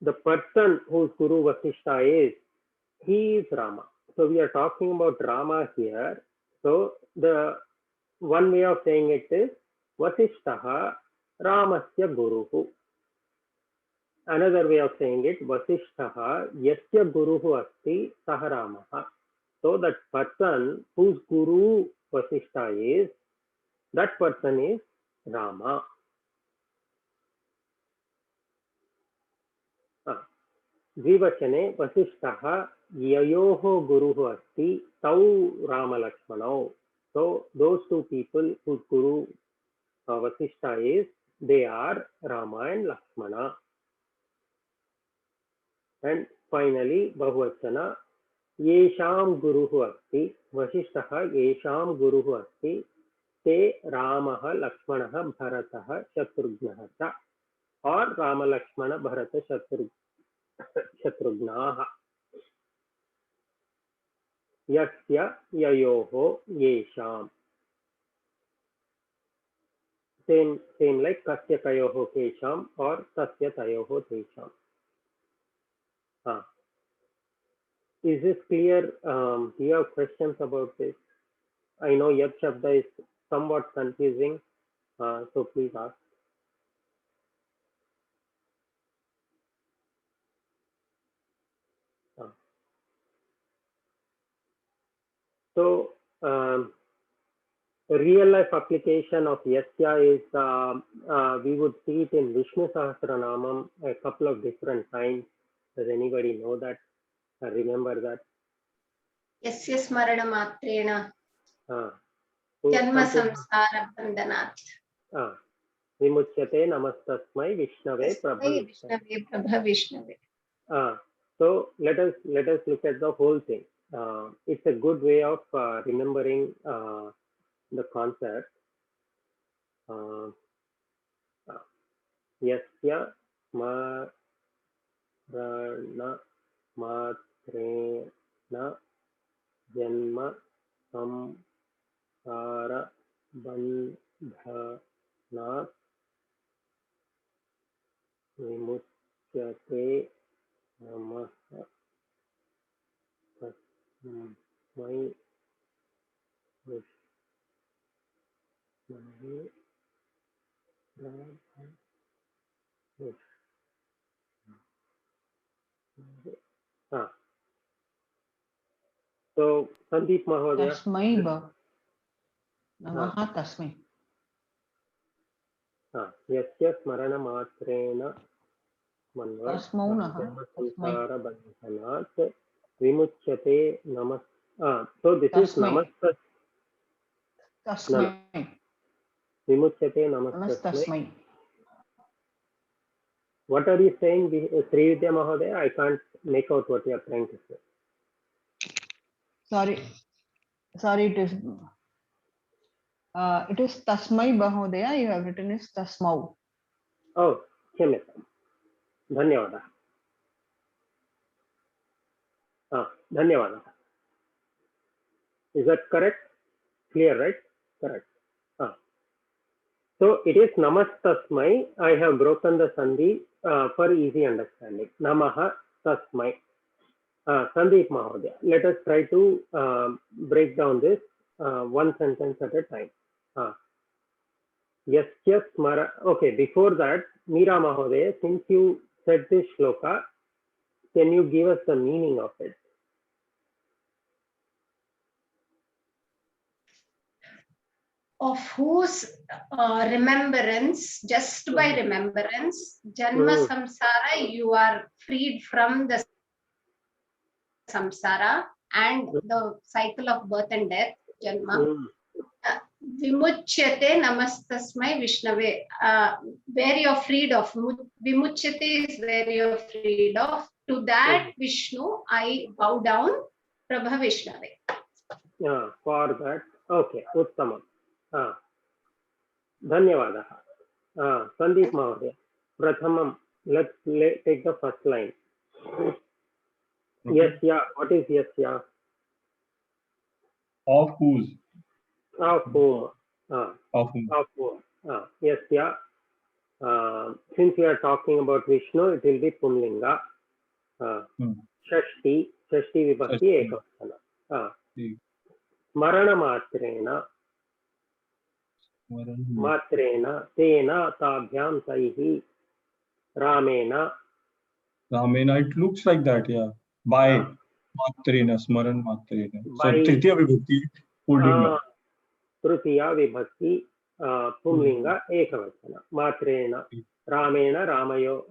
the person whose guru Vasishtha is, he is Rama. So we are talking about Rama here. So the one way of saying it is Vasishtaha Ramasya Guruhu. Another way of saying it, Vasishtaha Yasya Guruhu Asti Saha Ramaha. So that person whose guru Vasishtha is, that person is Rama. द्विवचने वसिष्ठः ययोः गुरुः अस्ति तौ रामलक्ष्मणौ so those two people whose guru Vasishtha is, they are Rama and Lakshmana. And finally bahuvachana येषां गुरुः अस्ति वसिष्ठः येषां गुरुः अस्ति ते रामः लक्ष्मणः भरतः शत्रुघ्नः च और राम लक्ष्मण भरत शत्रुघ्नाः यस्य ययोः येषां same like कस्य कयोः केषां और तस्य तयोः तेषां is this clear? Do you have questions about this? I know yad shabda is somewhat confusing, so please ask. So real life application of Yasya is we would see it in Vishnu Sahasranamam a couple of different times. Does anybody know that? Remember that? Yasya smarana matrena janma samsara bandhanat vimuchyate namastasmai Vishnave Prabha Vishnave. So let us look at the whole thing. It's a good way of remembering the concept. Yasya smarana matrena janma samsara bandhanat vimuchyate namah tasmai So Sandeep Mahodaya. Tasmai namaha tasmai. Yasya smarana matrena Tasmau naha samsara bandhanat vimuchyate namas. So this is namastas. Tasmai. Vimuchyate namastasmai. Tasmai. What are you saying, Srividya Mahodaya? I can't make out what you are trying to say. Sorry, it is Tasmai Mahodaya. You have written is Tasmau. Oh, क्षम्यताम्. धन्यवादः. धन्यवादः. Is that correct? Clear, right? Correct. So it is namastasmai. I have broken the sandhi for easy understanding. Namaha tasmai. Sandeep Mahodaya, let us try to break down this one sentence at a time. Yes, yes, Mara. Okay, before that, Meera Mahodaya, since you said this shloka, can you give us the meaning of it? Of whose remembrance, just by remembrance, Janma Samsara, you are freed from the samsara and the cycle of birth and death, Janma. Vimuchyate namastasmai Vishnave. Where you are freed of. Vimuchyate is where you are freed of. To that Vishnu, I bow down, Prabha Vishnave. For that, okay, Uttamam. धन्यवादः. Sandeep Mahodaya, Prathamam, let's take the first line. Yes, yeah. What is yes, yeah? Of whose? Of whom? Of whom? Of whom? Yes, yeah. Since we are talking about Vishnu, it will be Pumlinga. Shashti vibhakti ekavachana. Smarana matrena tena tabhyam taihi ramena. It looks like that, yeah. By matrena, smaran matrena. So tritiya vibhakti pullinga. Tritiya vibhakti pumlinga ekavachana. Matrena ramena ramayo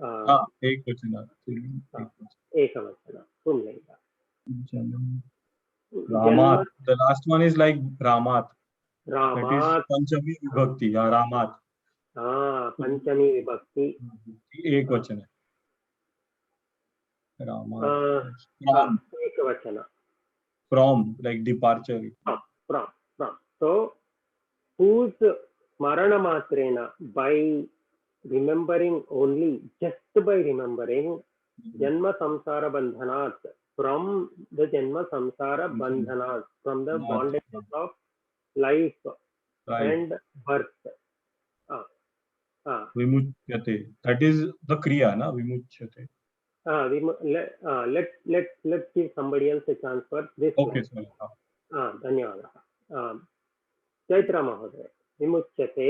ekavachana pumlinga. Ramat. The last one is like Ramat. Ramat. That is Panchami vibhakti. Yeah, Ramat. Panchami vibhakti. Ekvachana. Ramat. Ekavachana. From, like departure. From. So, whose smarana matrena, by remembering only, just by remembering, Janma Samsara Bandhanat, from the Janma Samsara Bandhanat, from the bondages of life and birth. Vimuchyate. That is the kriya, na? Vimuchyate. Let's give somebody else a chance for this. Okay, sorry. धन्यवादः. चैत्रा महोदय, विमुच्यते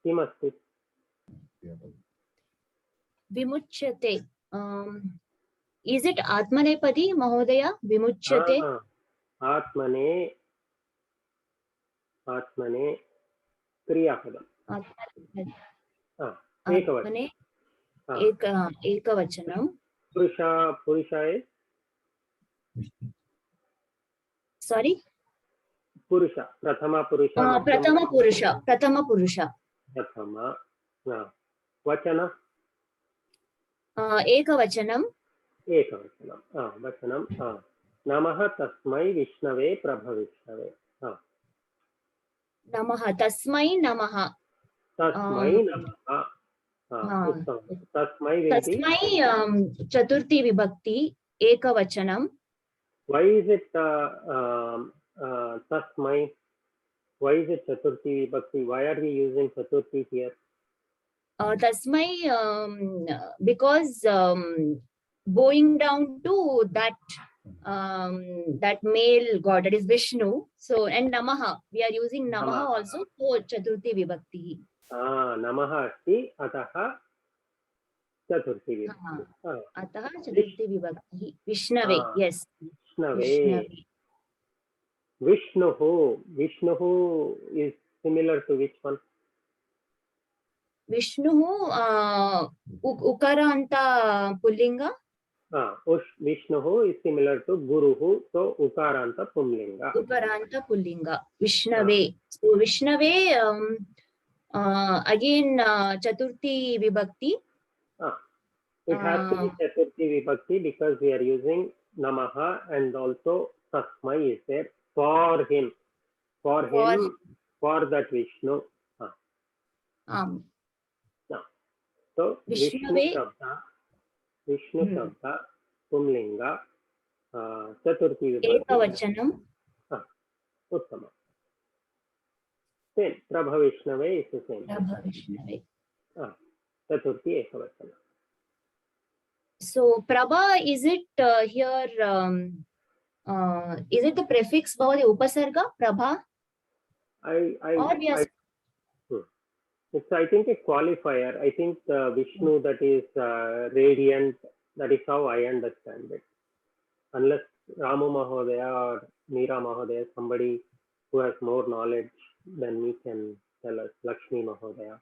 किमस्ति? विमुच्यते. Is it Atmanepadi, Mahodaya? Vimuchyate? Atmane क्रियापदम्. Atmane ekavachanam. Purusha. Sorry? Purusha. Prathama Purusha. Prathama Purusha. Prathama. Vachana. Ekavachanam. Vachanam. Namaha tasmai Vishnave Prabha Vishnave. Namaha. Tasmai namaha. Tasmai namaha. Tasmai Chaturthi vibhakti ekavachanam. Why is it tasmai? Why is it chaturthi vibhakti? Why are we using chaturthi here? Tasmai, because bowing down to that male god, that is Vishnu. So, and namaha, we are using namaha also for chaturthi vibhakti. Namaha asti ataha chaturthi vibhakti. Ataha chaturthi vibhakti. Vishnave, yes. Vishnave. Vishnu is similar to which one? Vishnu, Ukaranta Pullinga. Vishnu is similar to Guruhu, so Ukaranta Pullinga. Ukaranta Pullinga. Vishnave. So Vishnave, again Chaturthi Vibhakti. It has to be Chaturthi Vibhakti because we are using Namaha and also Tasmai is there for him. For that Vishnu. So Vishnu Shabda, Pumlinga, चतुर्थी विभक्ति एकवचनम् उत्तमम् same प्रभविष्णवे is the same प्रभविष्णवे चतुर्थी एकवचनम्. So Prabha, is it here? Is it the prefix bhavati upasarga Prabha? It's I think a qualifier. I think Vishnu, that is radiant. That is how I understand it. Unless Ramu Mahodaya or Meera Mahodaya, somebody who has more knowledge than me can tell us. Lakshmi Mahodaya.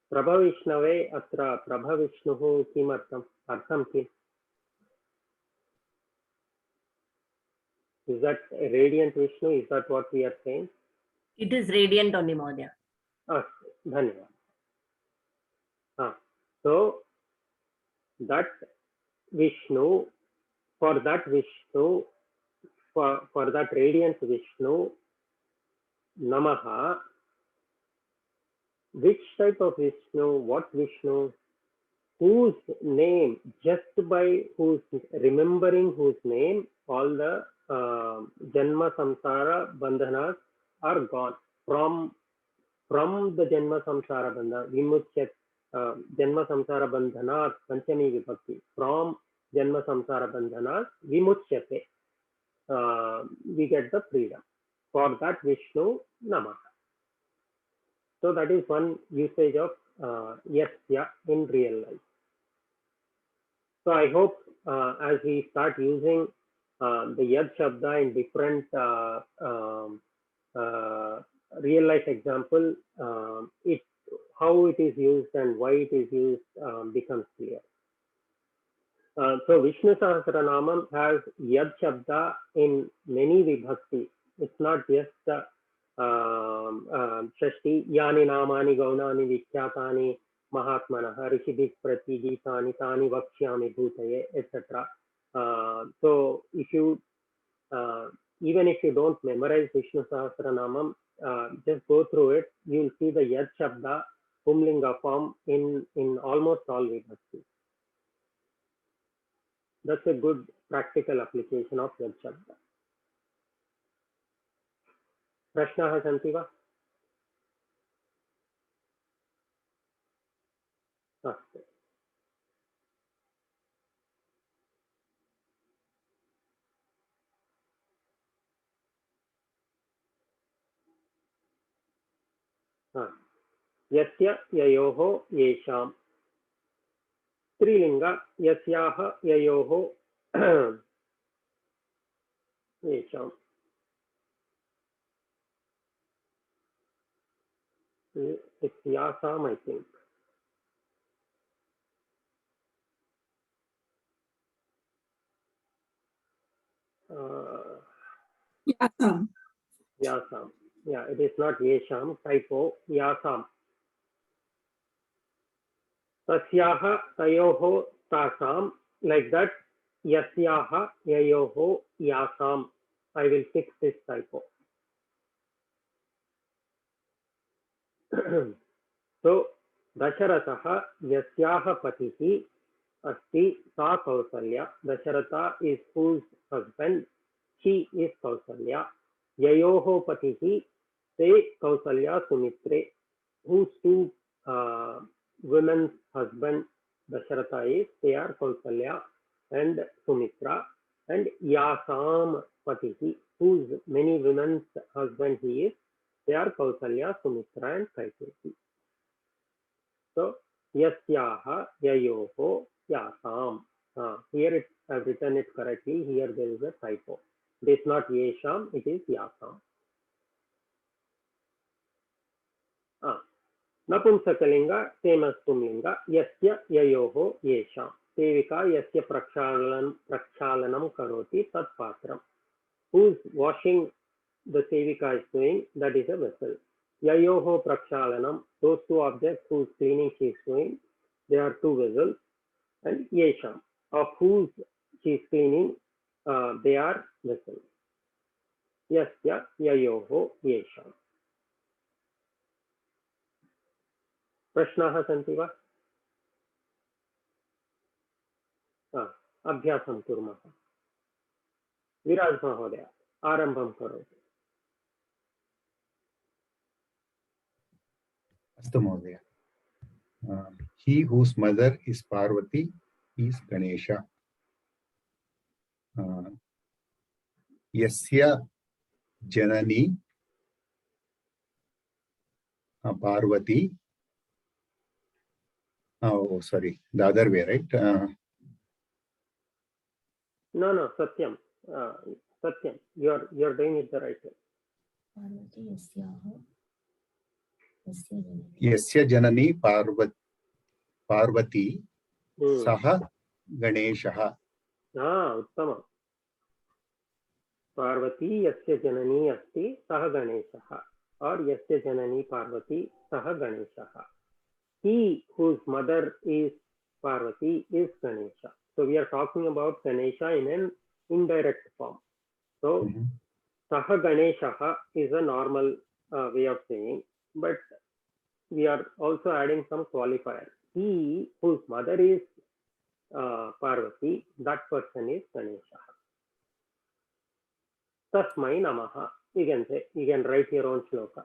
Prabhavishnave atra Prabhavishnuhu kimartham artham kim? Is that a radiant Vishnu? Is that what we are saying? It is radiant only, Mahodaya. Dhanyavad. So that Vishnu, for that Vishnu, for that radiant Vishnu, Namaha. Which type of Vishnu? What Vishnu? Whose name? Just by whose remembering whose name, all the Janma Samsara Bandhanas are gone. From the Janma Samsara Bandhana, Vimuchyat Janma Samsara Bandhanas, Panchami Vibhakti. From Janma Samsara Bandhanas, Vimuchyate. We get the freedom. For that Vishnu, Namaha. So that is one usage of yasya in real life. So I hope as we start using the yad shabda in different real life example, how it is used and why it is used becomes clear. So Vishnu Sahasranamam has yad shabda in many vibhakti. It's not just Shashti Yani Namani Gaunani Vikhyatani Mahatmanaha Rishibhik Pratigitani Tani Vakshyami Bhutaye, etc. So if you even if you don't memorize Vishnu Sahasranamam, just go through it, you'll see the Yad Shabda Pumlinga form in almost all vibhakti. That's a good practical application of Yad Shabda. प्रश्नाः सन्ति वा? अस्तु. यस्य ययोः येषां स्त्रीलिङ्ग यस्याः ययोः येषां it's yasam, I think. Yasam. Yasam. Yeah, it is not yesham, typo, yasam. Tasyaha tayoho tasam, like that, yasyaha yayoho yasam. I will fix this typo. So, Dasharatha yasyaha patihi asti sa Kausalya. Dasharatha is whose husband, she is Kausalya. Yayoho patihi se Kausalya Sumitre, whose two women's husband Dasharatha is, they are Kausalya and Sumitra. And Yasam patihi, whose many women's husband he is, they are Kausalya, Sumitra and Kaikeyi. So, yasyaha yayoho yasam. Here I've written it correctly. Here there is a typo. It is not yesham, it is yasam. Napumsakalinga, same as Pumlinga. Yasya yayoho yesham. Sevika yasya prakshalanam karoti tat patram. Whose washing the Sevika is doing, that is a vessel. Yayoho prakshalanam, those two objects whose cleaning she is doing, they are two vessels. And yesham, of whose she is cleaning, they are vessels. Yasya yayoho yesham. Prashnaha santi va? अभ्यासं कुर्मः। विराज महोदय आरम्भं करोतु। अस्तु महोदय। He whose mother is Parvati is Ganesha. Yasya Janani Parvati. Oh, sorry, the other way, right? No, Satyam. Satyam, you're doing it the right way. Yasya Janani Parvati Saha Ganesha. उत्तमम्। पार्वती यस्य जननी अस्ति सः गणेशः, और यस्य जननी पार्वती सः गणेशः। He whose mother is Parvati is Ganesha. So we are talking about Ganesha in an indirect form. So Saha Ganesha is a normal way of saying, but we are also adding some qualifier. He whose mother is Parvati, that person is Ganesha. Tasmai Namaha. You can say, you can write your own shloka.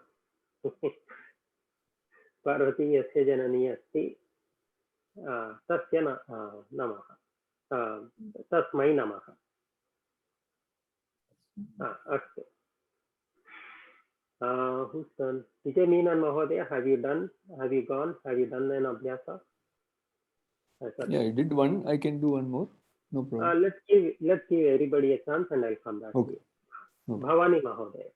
Parvati yasya janani asti tasya namaha. Tasmai namaha. Astu. Whose turn? Vijay Meenan Mahodaya, have you done? Have you gone? Have you done an abhyasa? Yeah, I did one. I can do one more. No problem. Let's give everybody a chance, and I'll come back to you. Okay. Bhavani Mahodaya.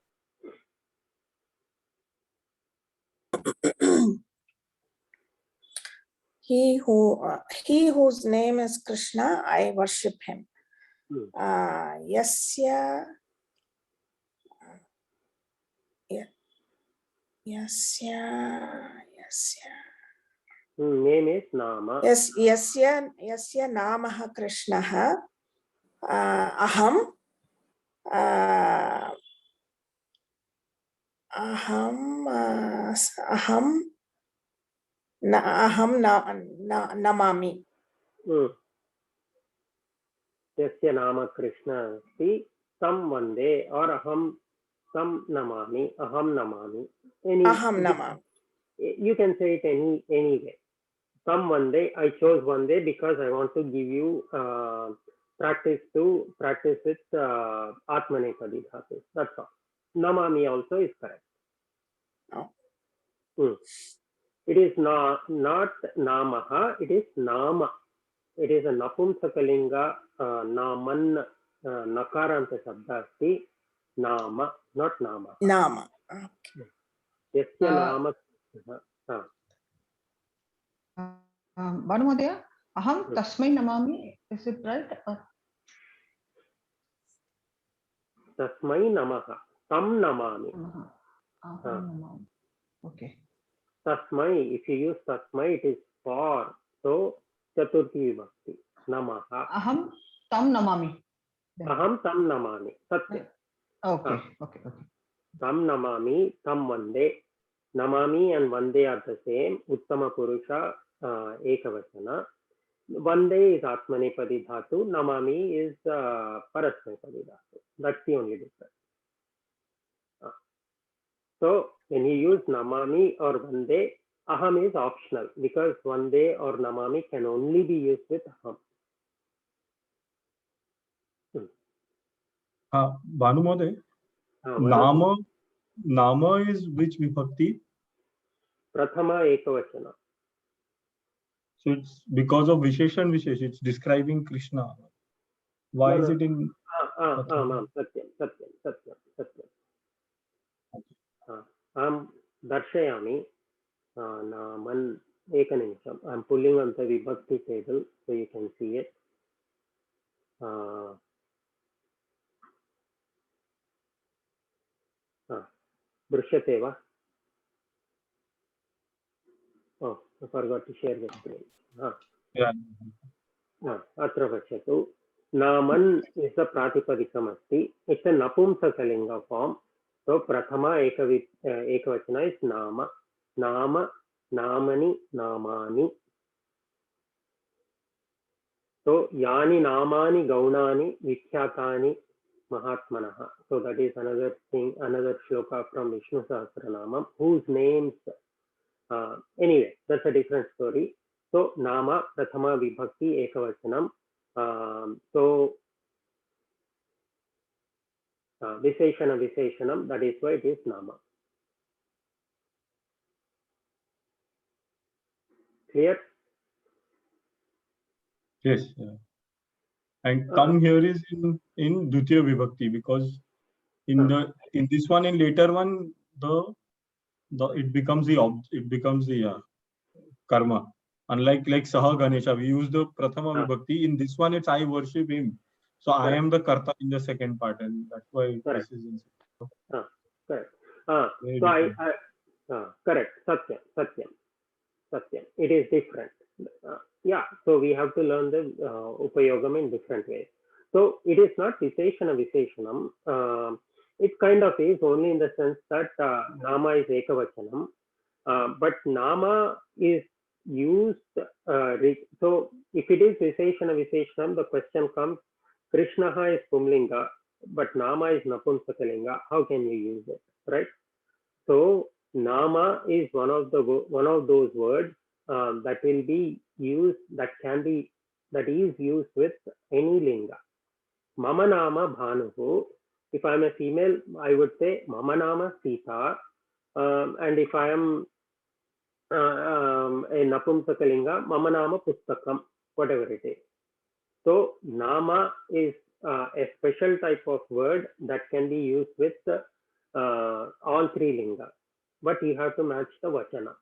He whose name is Krishna, I worship him. Yasya name is Nama. Yes, yasya namaha Krishnaha. Aham namami. Yasya nama Krishna asti tam vande, or aham tam namami, aham namami. Aham namami. You can say it any way. Tam vande, I chose vande because I want to give you practice with Atmanepadi dhatu. That's all. Namami also is correct. It is not namaha, it is nama. It is a napumsakalinga naman nakaranta shabda asti nama, not nama. Nama. Yasya nama. Bhanumadaya, aham tasmai namami. Is it right? Tasmai namaha. Tam namami. Okay. Tasmai, if you use tasmai, it is for. So, Chaturthi Vibhakti. Namaha. Aham tam namami. Aham tam namami. Satya. Okay. Tam namami, tam vande. Namami and vande are the same. Uttama Purusha Ekavachana. Vande is Atmanepadi dhatu. Namami is Parasmepadi dhatu. That's the only difference. So when you use namami or vande, aham is optional because vande or namami can only be used with aham. Bhanu Mahodaya, Nama is which vibhakti? Prathama Ekavachana. So it's because of Visheshan Vishesh, it's describing Krishna. Why is it in? Satyam. Darshayami Naman Ekanimisham. I'm pulling on the Vibhakti table so you can see it. Drishyate va? Oh, I forgot to share the screen. Atra Vachatu. Naman is the Pratipadikam asti. It's a Napumsakalinga form. So Prathama Ekavachana is Nama. Nama, Namani, Namani. So yani namani gaunani vikhyatani mahatmanah. So that is another thing, another shloka from Vishnu Sahasranamam, whose names, anyway, that's a different story. So nama prathama vibhakti ekavachanam. So Visheshana Visheshanam, that is why it is nama. Clear? Yes. Yeah. And tam here is in Dutiya Vibhakti, because in this one, in later one, it becomes the karma. Unlike like Saha Ganesha, we use the Prathama Vibhakti. In this one, it's I worship him. So I am the karta in the second part, and that's why this is in. Correct. So correct. Satyam. It is different. Yeah. So we have to learn the upayogam in different ways. So it is not Visheshana Visheshanam. It kind of is only in the sense that nama is ekavachanam, but nama is used. So if it is Visheshana Visheshanam, the question comes: Krishna is Pumlinga, but nama is Napumsakalinga. How can you use it, right? So nama is one of those words that will be used, that is used with any linga. Mama nama Bhanuhu. If I am a female, I would say Mama nama Sita, and if I am a Napumsakalinga, Mama nama Pustakam, whatever it is. So nama is a special type of word that can be used with all three linga, but you have to match the vachana.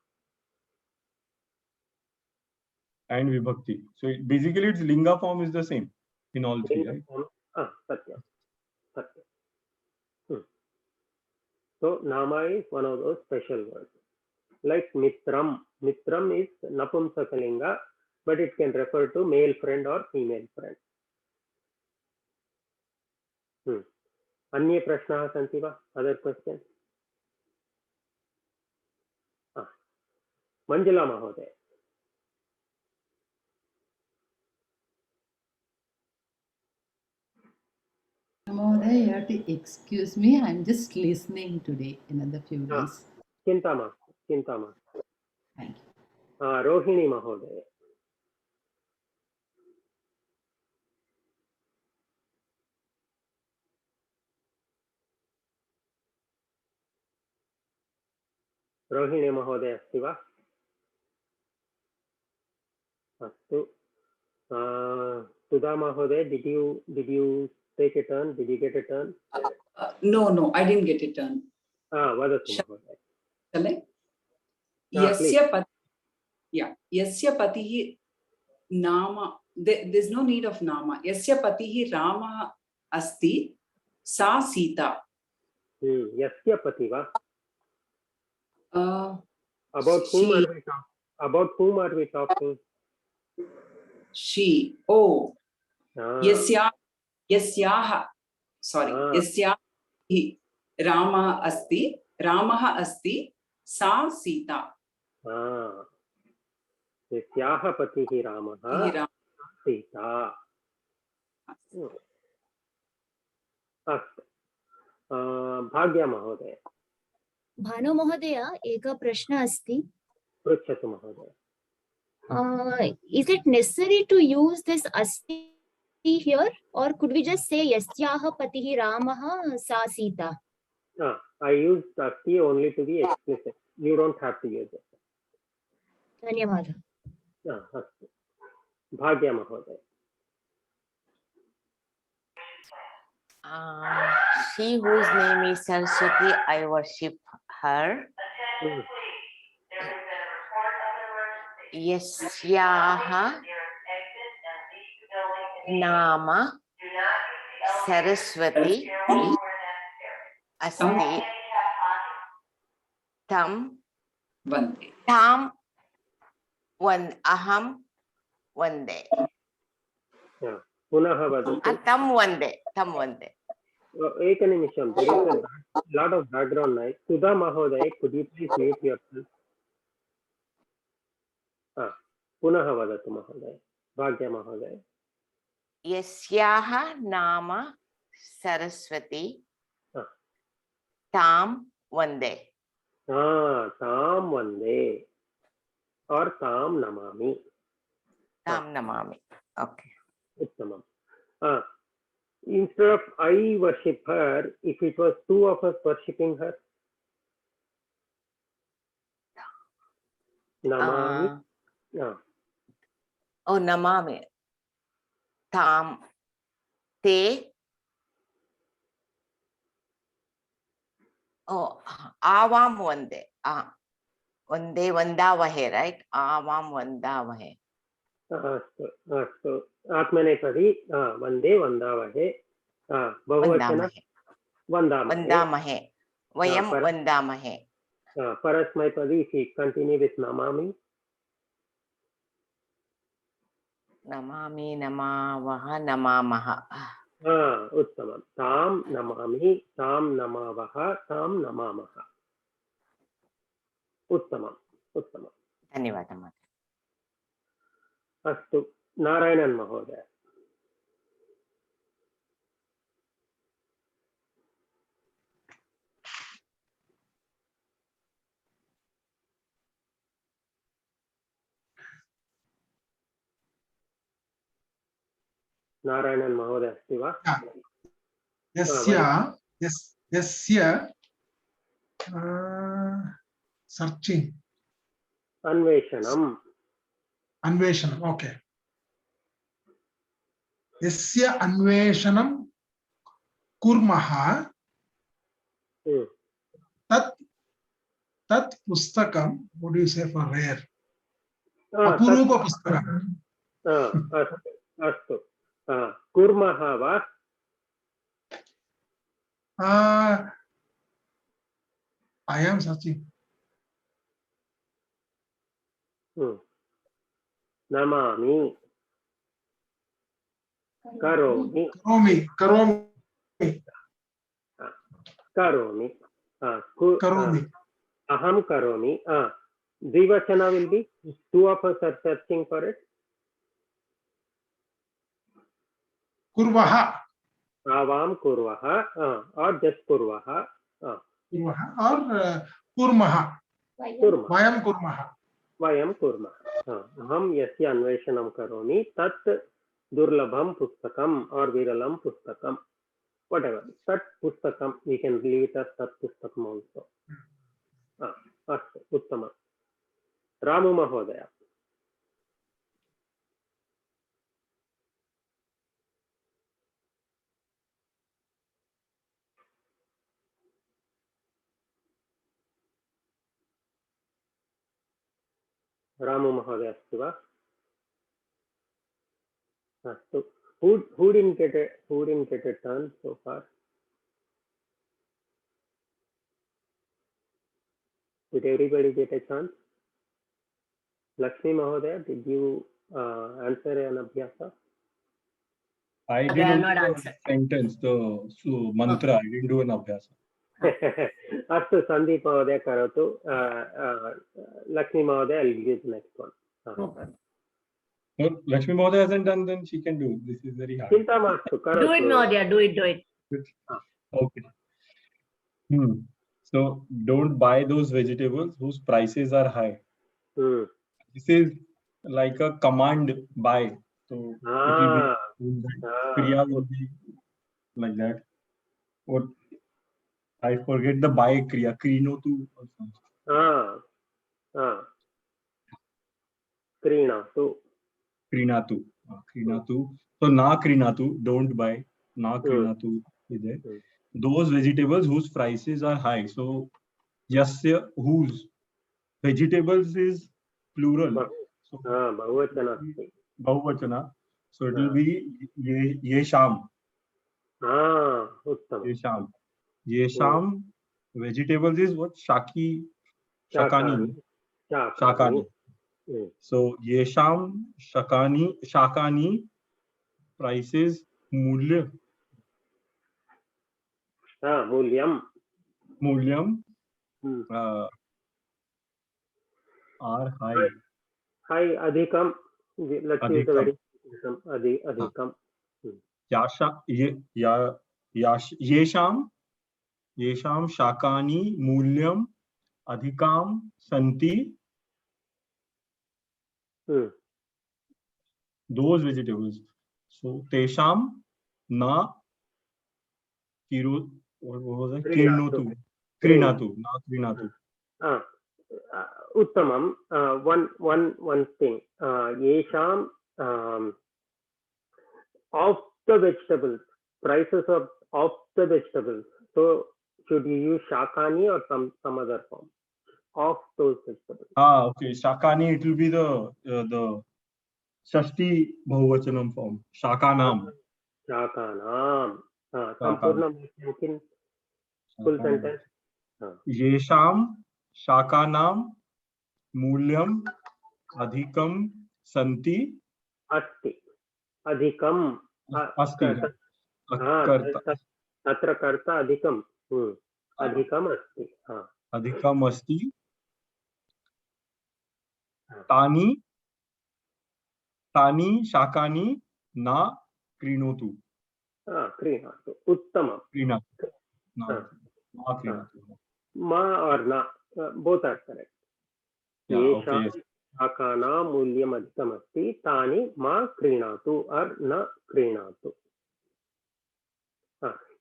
And Vibhakti. So basically its linga form is the same in all three, right? Satya. So nama is one of those special words. Like Mitram. Mitram is Napumsakalinga, but it can refer to male friend or female friend. Anye prashnaः santi va? Other questions? Manjula Mahoday. Mahoday, you have to excuse me. I'm just listening today, another few days. Chintama. Thank you. Rohini Mahoday. Rohini Mahoday अस्ति वा? अस्तु. Sudha Mahoday, did you take a turn? Did you get a turn? No, I didn't get a turn. Vadatu Mahoday. Shall I? Yasya patihi nama. There's no need of nama. Yasya patihi Rama asti sa Sita. Yasya pati va? About whom are we talking? She. Oh. Yasyaha. Sorry. Yasyahi Rama asti. Ramaha asti. Sa Sita. Yasyaha patihi Ramaha Sita. Astu. Bhagya Mahoday. Bhanu महोदय एक प्रश्न अस्ति. पृच्छतु महोदय. Is it necessary to use this asti here, or could we just say yasyaha patihi Ramah sa Sita? I used asti only to be explicit. You don't have to use it. धन्यवाद. अस्तु. भाग्य महोदय. She whose name is Saraswati, I worship her. Yasyaha nama Saraswati asti tam aham vande. पुनः वदतु. tam vande. एकनिमिषं. There is a lot of background noise. Sudha Mahoday, could you please mute yourself? पुनः वदतु महोदय. भाग्य महोदय. यस्याः नाम सरस्वती हाँ। ताम वंदे। ताम वंदे और ताम नमामि। ताम Namami. Okay. उत्तमम। Instead of I worship her, if it was two of us worshipping her, namami. Oh, namami. Tam te. Oh, avam vande. Vande vandavahe, right? Avam vandavahe. अस्तु अस्तु आत्मनेपदी वन्दे वन्दावहे बहुवचन वन्दामहे वन्दामहे वयं वन्दामहे परस्मैपदी if we continue with namami Namami नमावः नमामः उत्तमं तां नमामि तां नमावः तां नमामः उत्तमम् उत्तमं धन्यवादः अस्तु नारायणन् महोदय नारायणन् महोदय अस्ति वा यस्य सर्चिंग अन्वेषणम् ओके यस्य अन्वेषणं कुर्मः तत् पुस्तकं what do you say for rare अपूर्व पुस्तकम् अस्तु कुर्मः वा I am searching नमामि करोमि अहं करोमि द्विवचन will be two of us are searching for it कुर्वः आवाम कुर्वः और just कुर्वः और कुर्मः वयं कुर्मः अहं यस्य अन्वेषणं करोमि तत् दुर्लभं पुस्तकम् और विरलं पुस्तकं whatever तत् पुस्तकं we can leave it as तत् पुस्तकम् also अस्तु उत्तमं रामु महोदय रामु महोदय अस्ति वा अस्तु who didn't get a turn so far did everybody get a chance Lakshmi Mahodaya did you answer an abhyasa I did not answer sentence the mantra I didn't do an abhyasa अस्तु संदीप महोदय करोतु लक्ष्मी महोदय I'll give the next one No, Lakshmi Mahodaya hasn't done, then she can do. This is very hard. चिंता मास्तु करोतु Do it, Mahodaya. Do it. Okay. So don't buy those vegetables whose prices are high. This is like a command buy. So Kriya will be like that. Or I forget the buy Kriya. Krinotu or something. Krinatu. So na krinatu, don't buy. Na krinatu is there. Those vegetables whose prices are high. So yasya whose vegetables is plural. So bahuvachana. So it will be yesham. Yesham vegetables is what? Shakani. So yesham shakani prices mulyam are high adhikam let's use the very adhikam येषां शाकानि मूल्यम् अधिकां santi. Those vegetables. So tesham na what was it? Krinatu. Uttamam. One thing. Yesham of the vegetables, prices of the vegetables. So should you use shakani or some other form of those vegetables? Okay. Shakani. It will be the Shashti Bahuvachanam form. Shakanam. Sampurnam. Full sentence. Yesham Shakanam Mulyam Adhikam Santi. Asti. Adhikam. Asti. Tatra karta adhikam. Adhikam asti. Adhikam asti. Tani shakani na krinotu. Krinotu. Uttamam. Krinotu. Ma or na. Both are correct. Yesham shakana mulyam adhikam asti. Tani ma krinatu or na krinatu.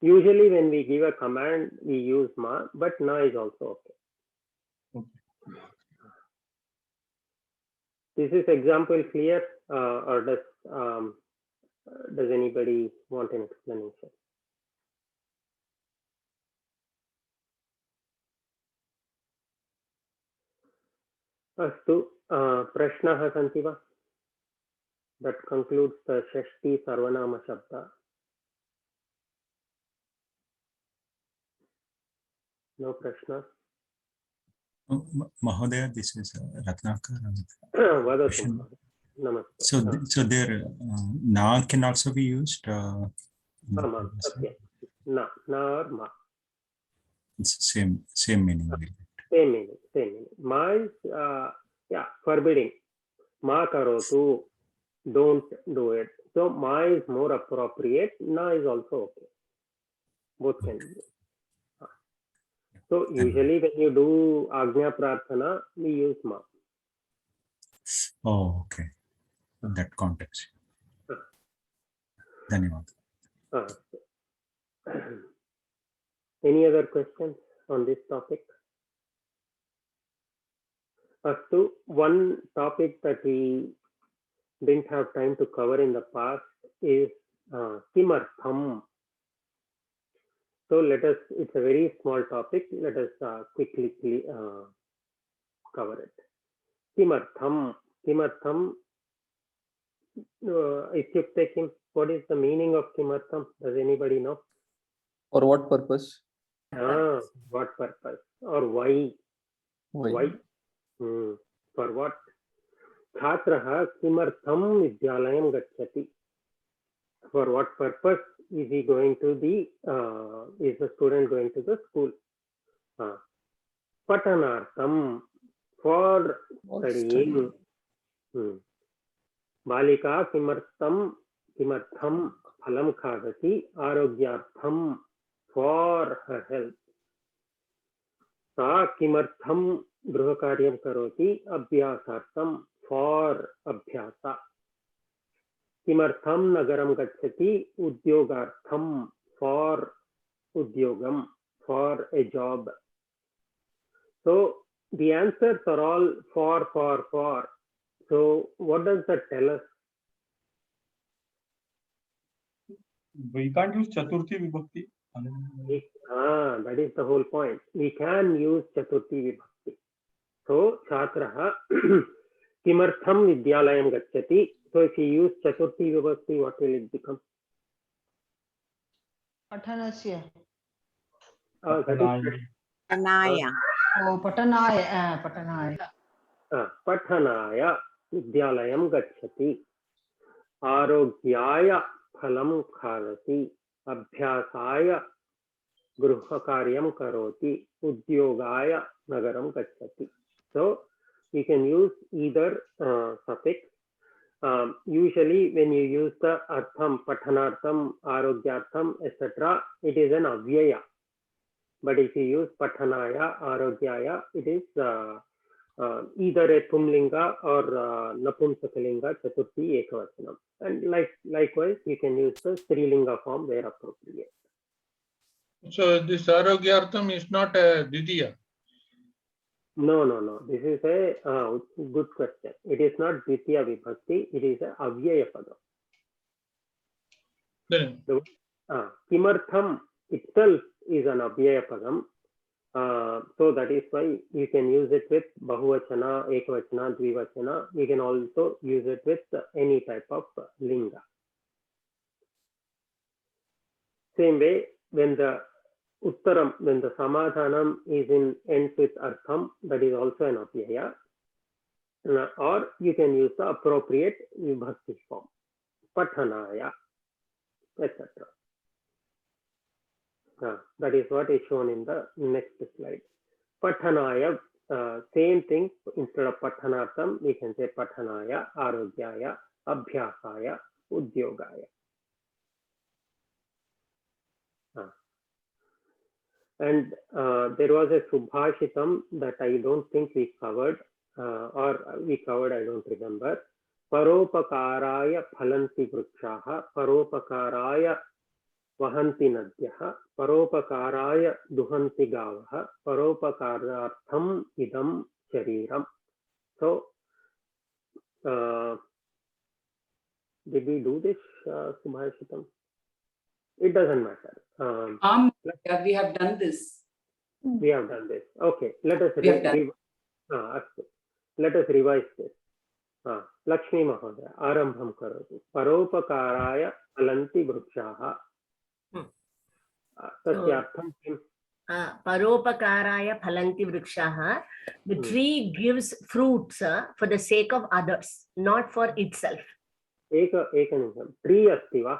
Usually when we give a command, we use ma, but na is also okay. This is example clear, or does anybody want an explanation? Astu, prashnaः सन्ति वा? That concludes the Shashti Sarvanama Shabda. No prashna? Mahodaya, this is Ratnakar. Namaste. So there, na can also be used. Na or ma. It's same meaning. Same meaning. Ma is forbidding. Ma karotu, don't do it. So ma is more appropriate. Na is also okay. Both can be used. So usually when you do Agnya Prarthana, we use ma. Oh, okay. In that context. Dhanyavad. Any other questions on this topic? Astu, one topic that we didn't have time to cover in the past is kimartham. So it's a very small topic. Let us quickly cover it. Kimartham. Ityukte kim. What is the meaning of kimartham? Does anybody know? For what purpose? What purpose? Or why? Why? For what? Chhatraha kimartham vidyalayam gacchati. For what purpose is he going to is the student going to the school? Patanartham, for studying. Balika kimartham phalam khadati arogyartham, for her health. Sa kimartham grihakaryam karoti abhyasartham, for abhyasa. Kimartham nagaram gacchati udyogartham, for udyogam, for a job. So the answers are all for. So what does that tell us? We can't use Chaturthi Vibhakti. That is the whole point. We can use Chaturthi Vibhakti. So Chhatraha kimartham vidyalayam gacchati. So if you use Chaturthi Vibhakti, what will it become? Patanasya. Patanaya. Oh, Patanaya. Patanaya vidyalayam gacchati. Arogyaya phalam khadati. Abhyasaya grihakaryam karoti. Udyogaya nagaram gacchati. So we can use either suffix. usually when you use the artham, pathanartham, arogyartham, etc., it is an avyaya. But if you use pathanaya, arogyaya, it is either a pumlinga or napumsakalinga, chaturthi, ekavachanam. And likewise, you can use the strilinga form where appropriate. So this arogyartham is not a dvitiya. No. This is a good question. It is not dvitiya vibhakti. It is a avyaya pada. Then Kimartham itself is an avyaya padam. So that is why you can use it with bahuvachana, ekavachana, dvivachana. You can also use it with any type of linga. Same way, when the uttaram, when the samadhanam ends with artham, that is also an avyaya. Or you can use the appropriate vibhakti form, pathanaya, etc. That is what is shown in the next slide. Pathanaya, same thing, instead of pathanartham, we can say pathanaya, arogyaya, abhyasaya, udyogaya. And there was a subhashitam that I don't think we covered, or we covered, I don't remember. Paropakaraya phalanti vrikshaha, paropakaraya vahanti nadyah, paropakaraya duhanti gavaha, paropakarartham idam shariram. So, did we do this subhashitam? It doesn't matter. We have done this. We have done this. Okay, let us revise this. Lakshmi Mahodaya, Arambham Karoti. Paropakaraya phalanti vrikshaha. Tasyartham kim? Paropakaraya phalanti vrikshaha. The tree gives fruits for the sake of others, not for itself. Ekanisham. Tree asti va?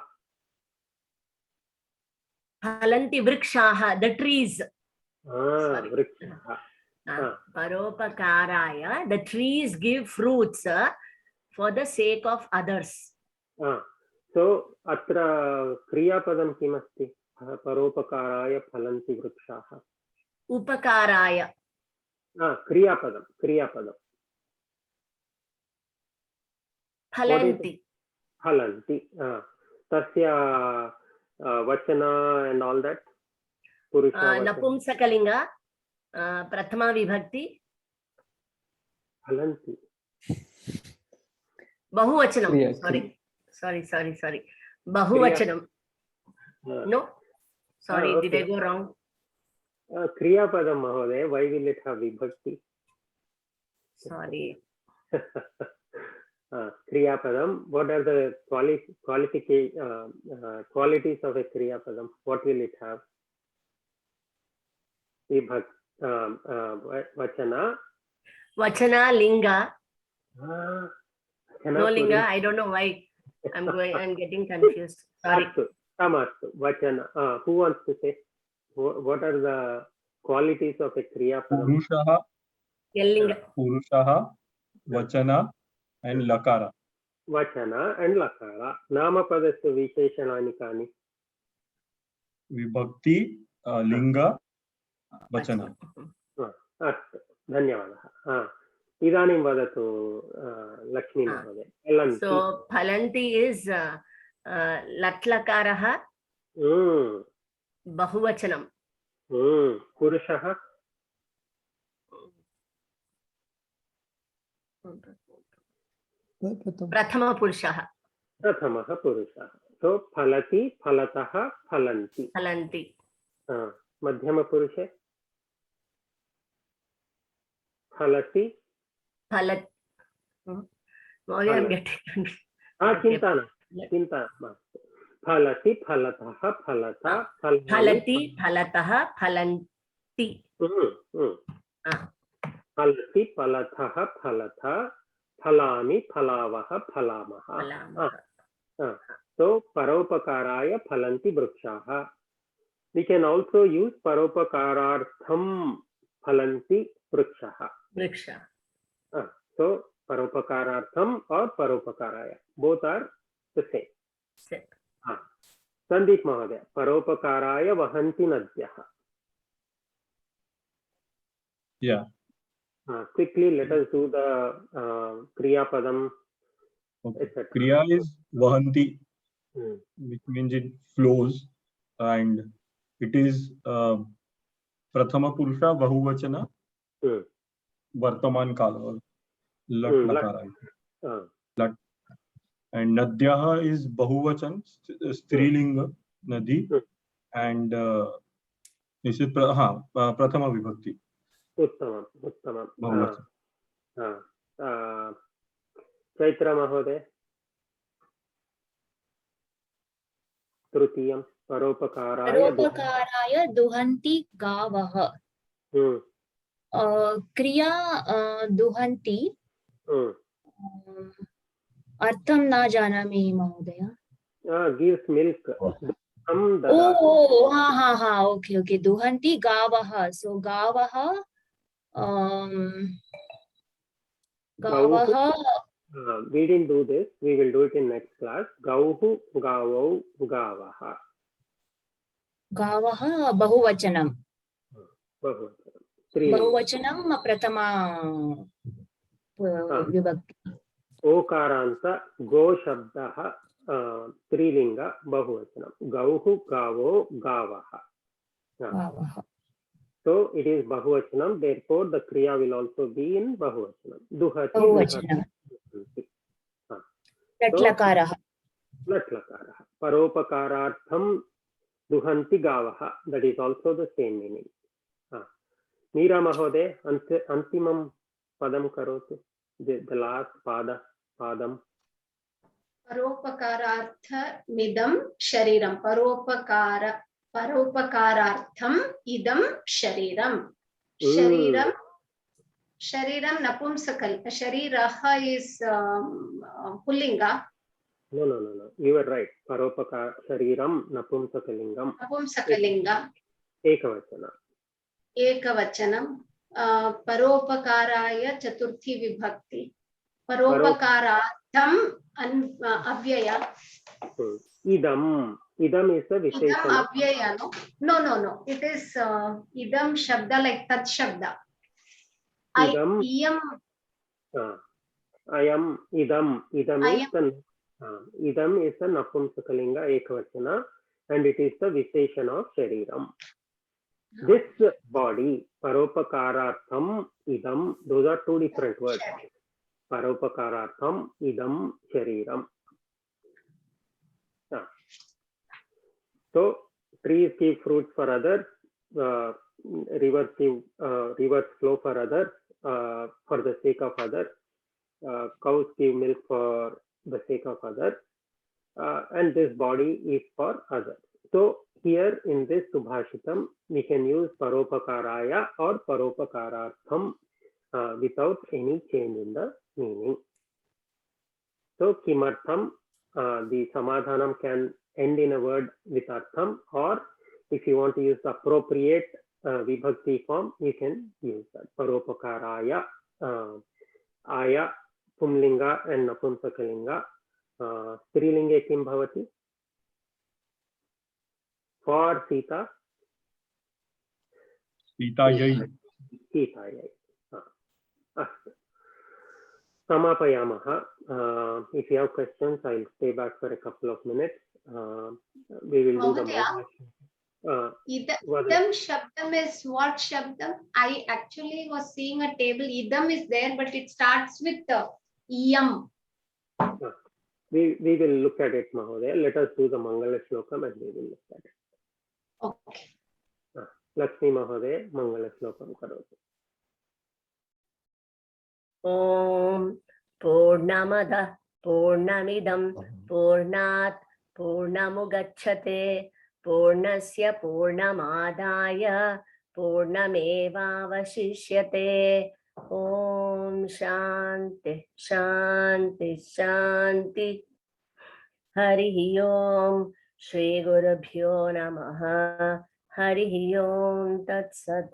Phalanti vrikshaha, the trees. Vrikshaha. Paropakaraya, the trees give fruits for the sake of others. So, atra kriya padam kim asti? Paropakaraya phalanti vrikshaha. Upakaraya. Kriya padam. Phalanti. Phalanti. Tasya vachana and all that. Purusha vachana. Napumsakalinga. Prathama vibhakti. Phalanti. Bahuvachanam. Sorry. Bahuvachanam. No? Sorry, okay. did I go wrong? Kriya padam Mahodaya, why will it have vibhakti? Sorry. Kriya padam, what are the qualities of a kriya padam? What will it have? Vachana. Vachana, linga. No linga, Puri. I don't know why I'm getting confused. Sorry. Samastu, vachana. Who wants to say? What are the qualities of a kriya padam? Purushaha, Vachana, and Lakara. Vachana and Lakara. Namapadasya visheshanani kani. Vibhakti, Linga, Vachana. Astu. Dhanyavadah. Idanim vadatu Lakshmi Mahodaya. So, phalanti is latlakaraha. Bahuvachanam. Purushaha. Prathama Purushaha. Prathamaha Purushaha. So, phalati, phalataha, phalanti. Phalanti. Madhyama Purushe. Phalati. Phalat. I'm getting confused. Chinta. Phalati, phalataha, phalata, Phalati, phalataha, phalanti. Phalati, phalataha, phalata, phalami, phalavaha, phalamaha. So, paropakaraya phalanti vrikshaha. We can also use paropakarartham phalanti vrikshaha. Vriksha. So, Paropakaraartham or Paropakaraya. Both are the same. Same. Sandeep Mahodaya, Paropakaraya Vahanti Nadyah. Yeah. Quickly, let us do the Kriya Padam. Okay. Kriya is Vahanti, which means it flows, and it is Prathama Purusha Bahuvachana Vartaman Kala or Lat Lakara. Lat. And Nadyaha is Bahuvachan, Strilinga, Nadi, and this is Prathama Vibhakti. Uttamam. Chaitra Mahoday. Trutiyam Paropakaraaya duhanti gavah. Kriya duhanti. Artham na janami Mahodaya. Gives milk. Okay. Duhanti gavah. So gavah. We didn't do this. We will do it in next class. Gauhu, gavau, gavaha. Gavaha bahuvachanam. Bahuvachanam prathama vibhakti. Okaranta go shabdaha trilinga bahuvachanam. Gauhu, gavo, gavaha. So it is bahuvachanam. Therefore, the kriya will also be in bahuvachanam. Duhati. Latlakaraha. Paropakarartham duhanti gavaha. That is also the same meaning. Meera Mahoday, antimam padam karoti. The last padam. Paropakarartha midam shariram. Paropakarartham idam shariram. Shariram napumsakal. Shariraha is pullinga. No. You are right. Paropakar shariram napumsakalingam. Napumsakalinga. Ekavachanam. Paropakaraya chaturthi vibhakti. Paropakaratham avyaya. Idam is the Visheshana. Idam avyaya, no. It is idam shabda like tat shabda. Idam is the Napumsakalinga Ekavachana, and it is the Visheshana of Shariram. This body, Paropakarartham idam, those are two different words. Paropakarartham idam Shariram. So trees give fruits for others, rivers flow for others, for the sake of others, cows give milk for the sake of others, and this body is for others. So here in this Subhashitam, we can use Paropakaraya or Paropakarartham without any change in the meaning. So Kimartham, the Samadhanam can end in a word with Artham, or if you want to use the appropriate Vibhakti form, you can use that. Paropakaraya, Aya, Pumlinga and Napumsakalinga. Strilinge kim bhavati? For Sita? Sitayai. Samapayamaha. If you have questions, I'll stay back for a couple of minutes. We will do the Idam Shabdam is what Shabdam? I actually was seeing a table. Idam is there, but it starts with Iyam. We will look at it, Mahodaya. Let us do the Mangala Shlokam and we will look at it. Okay. Lakshmi Mahodaya, Mangala Shlokam karoti. Om Purnamada Purnamidam Purnat Purnamugacchate Purnasya Purnamadaya Purnamevavashishyate. Om Shanti Shanti Shanti. Harihi Om Shri Gurubhyo Namaha. Harihi Om Tat Sat.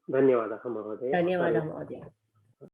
धन्यवादः महोदय।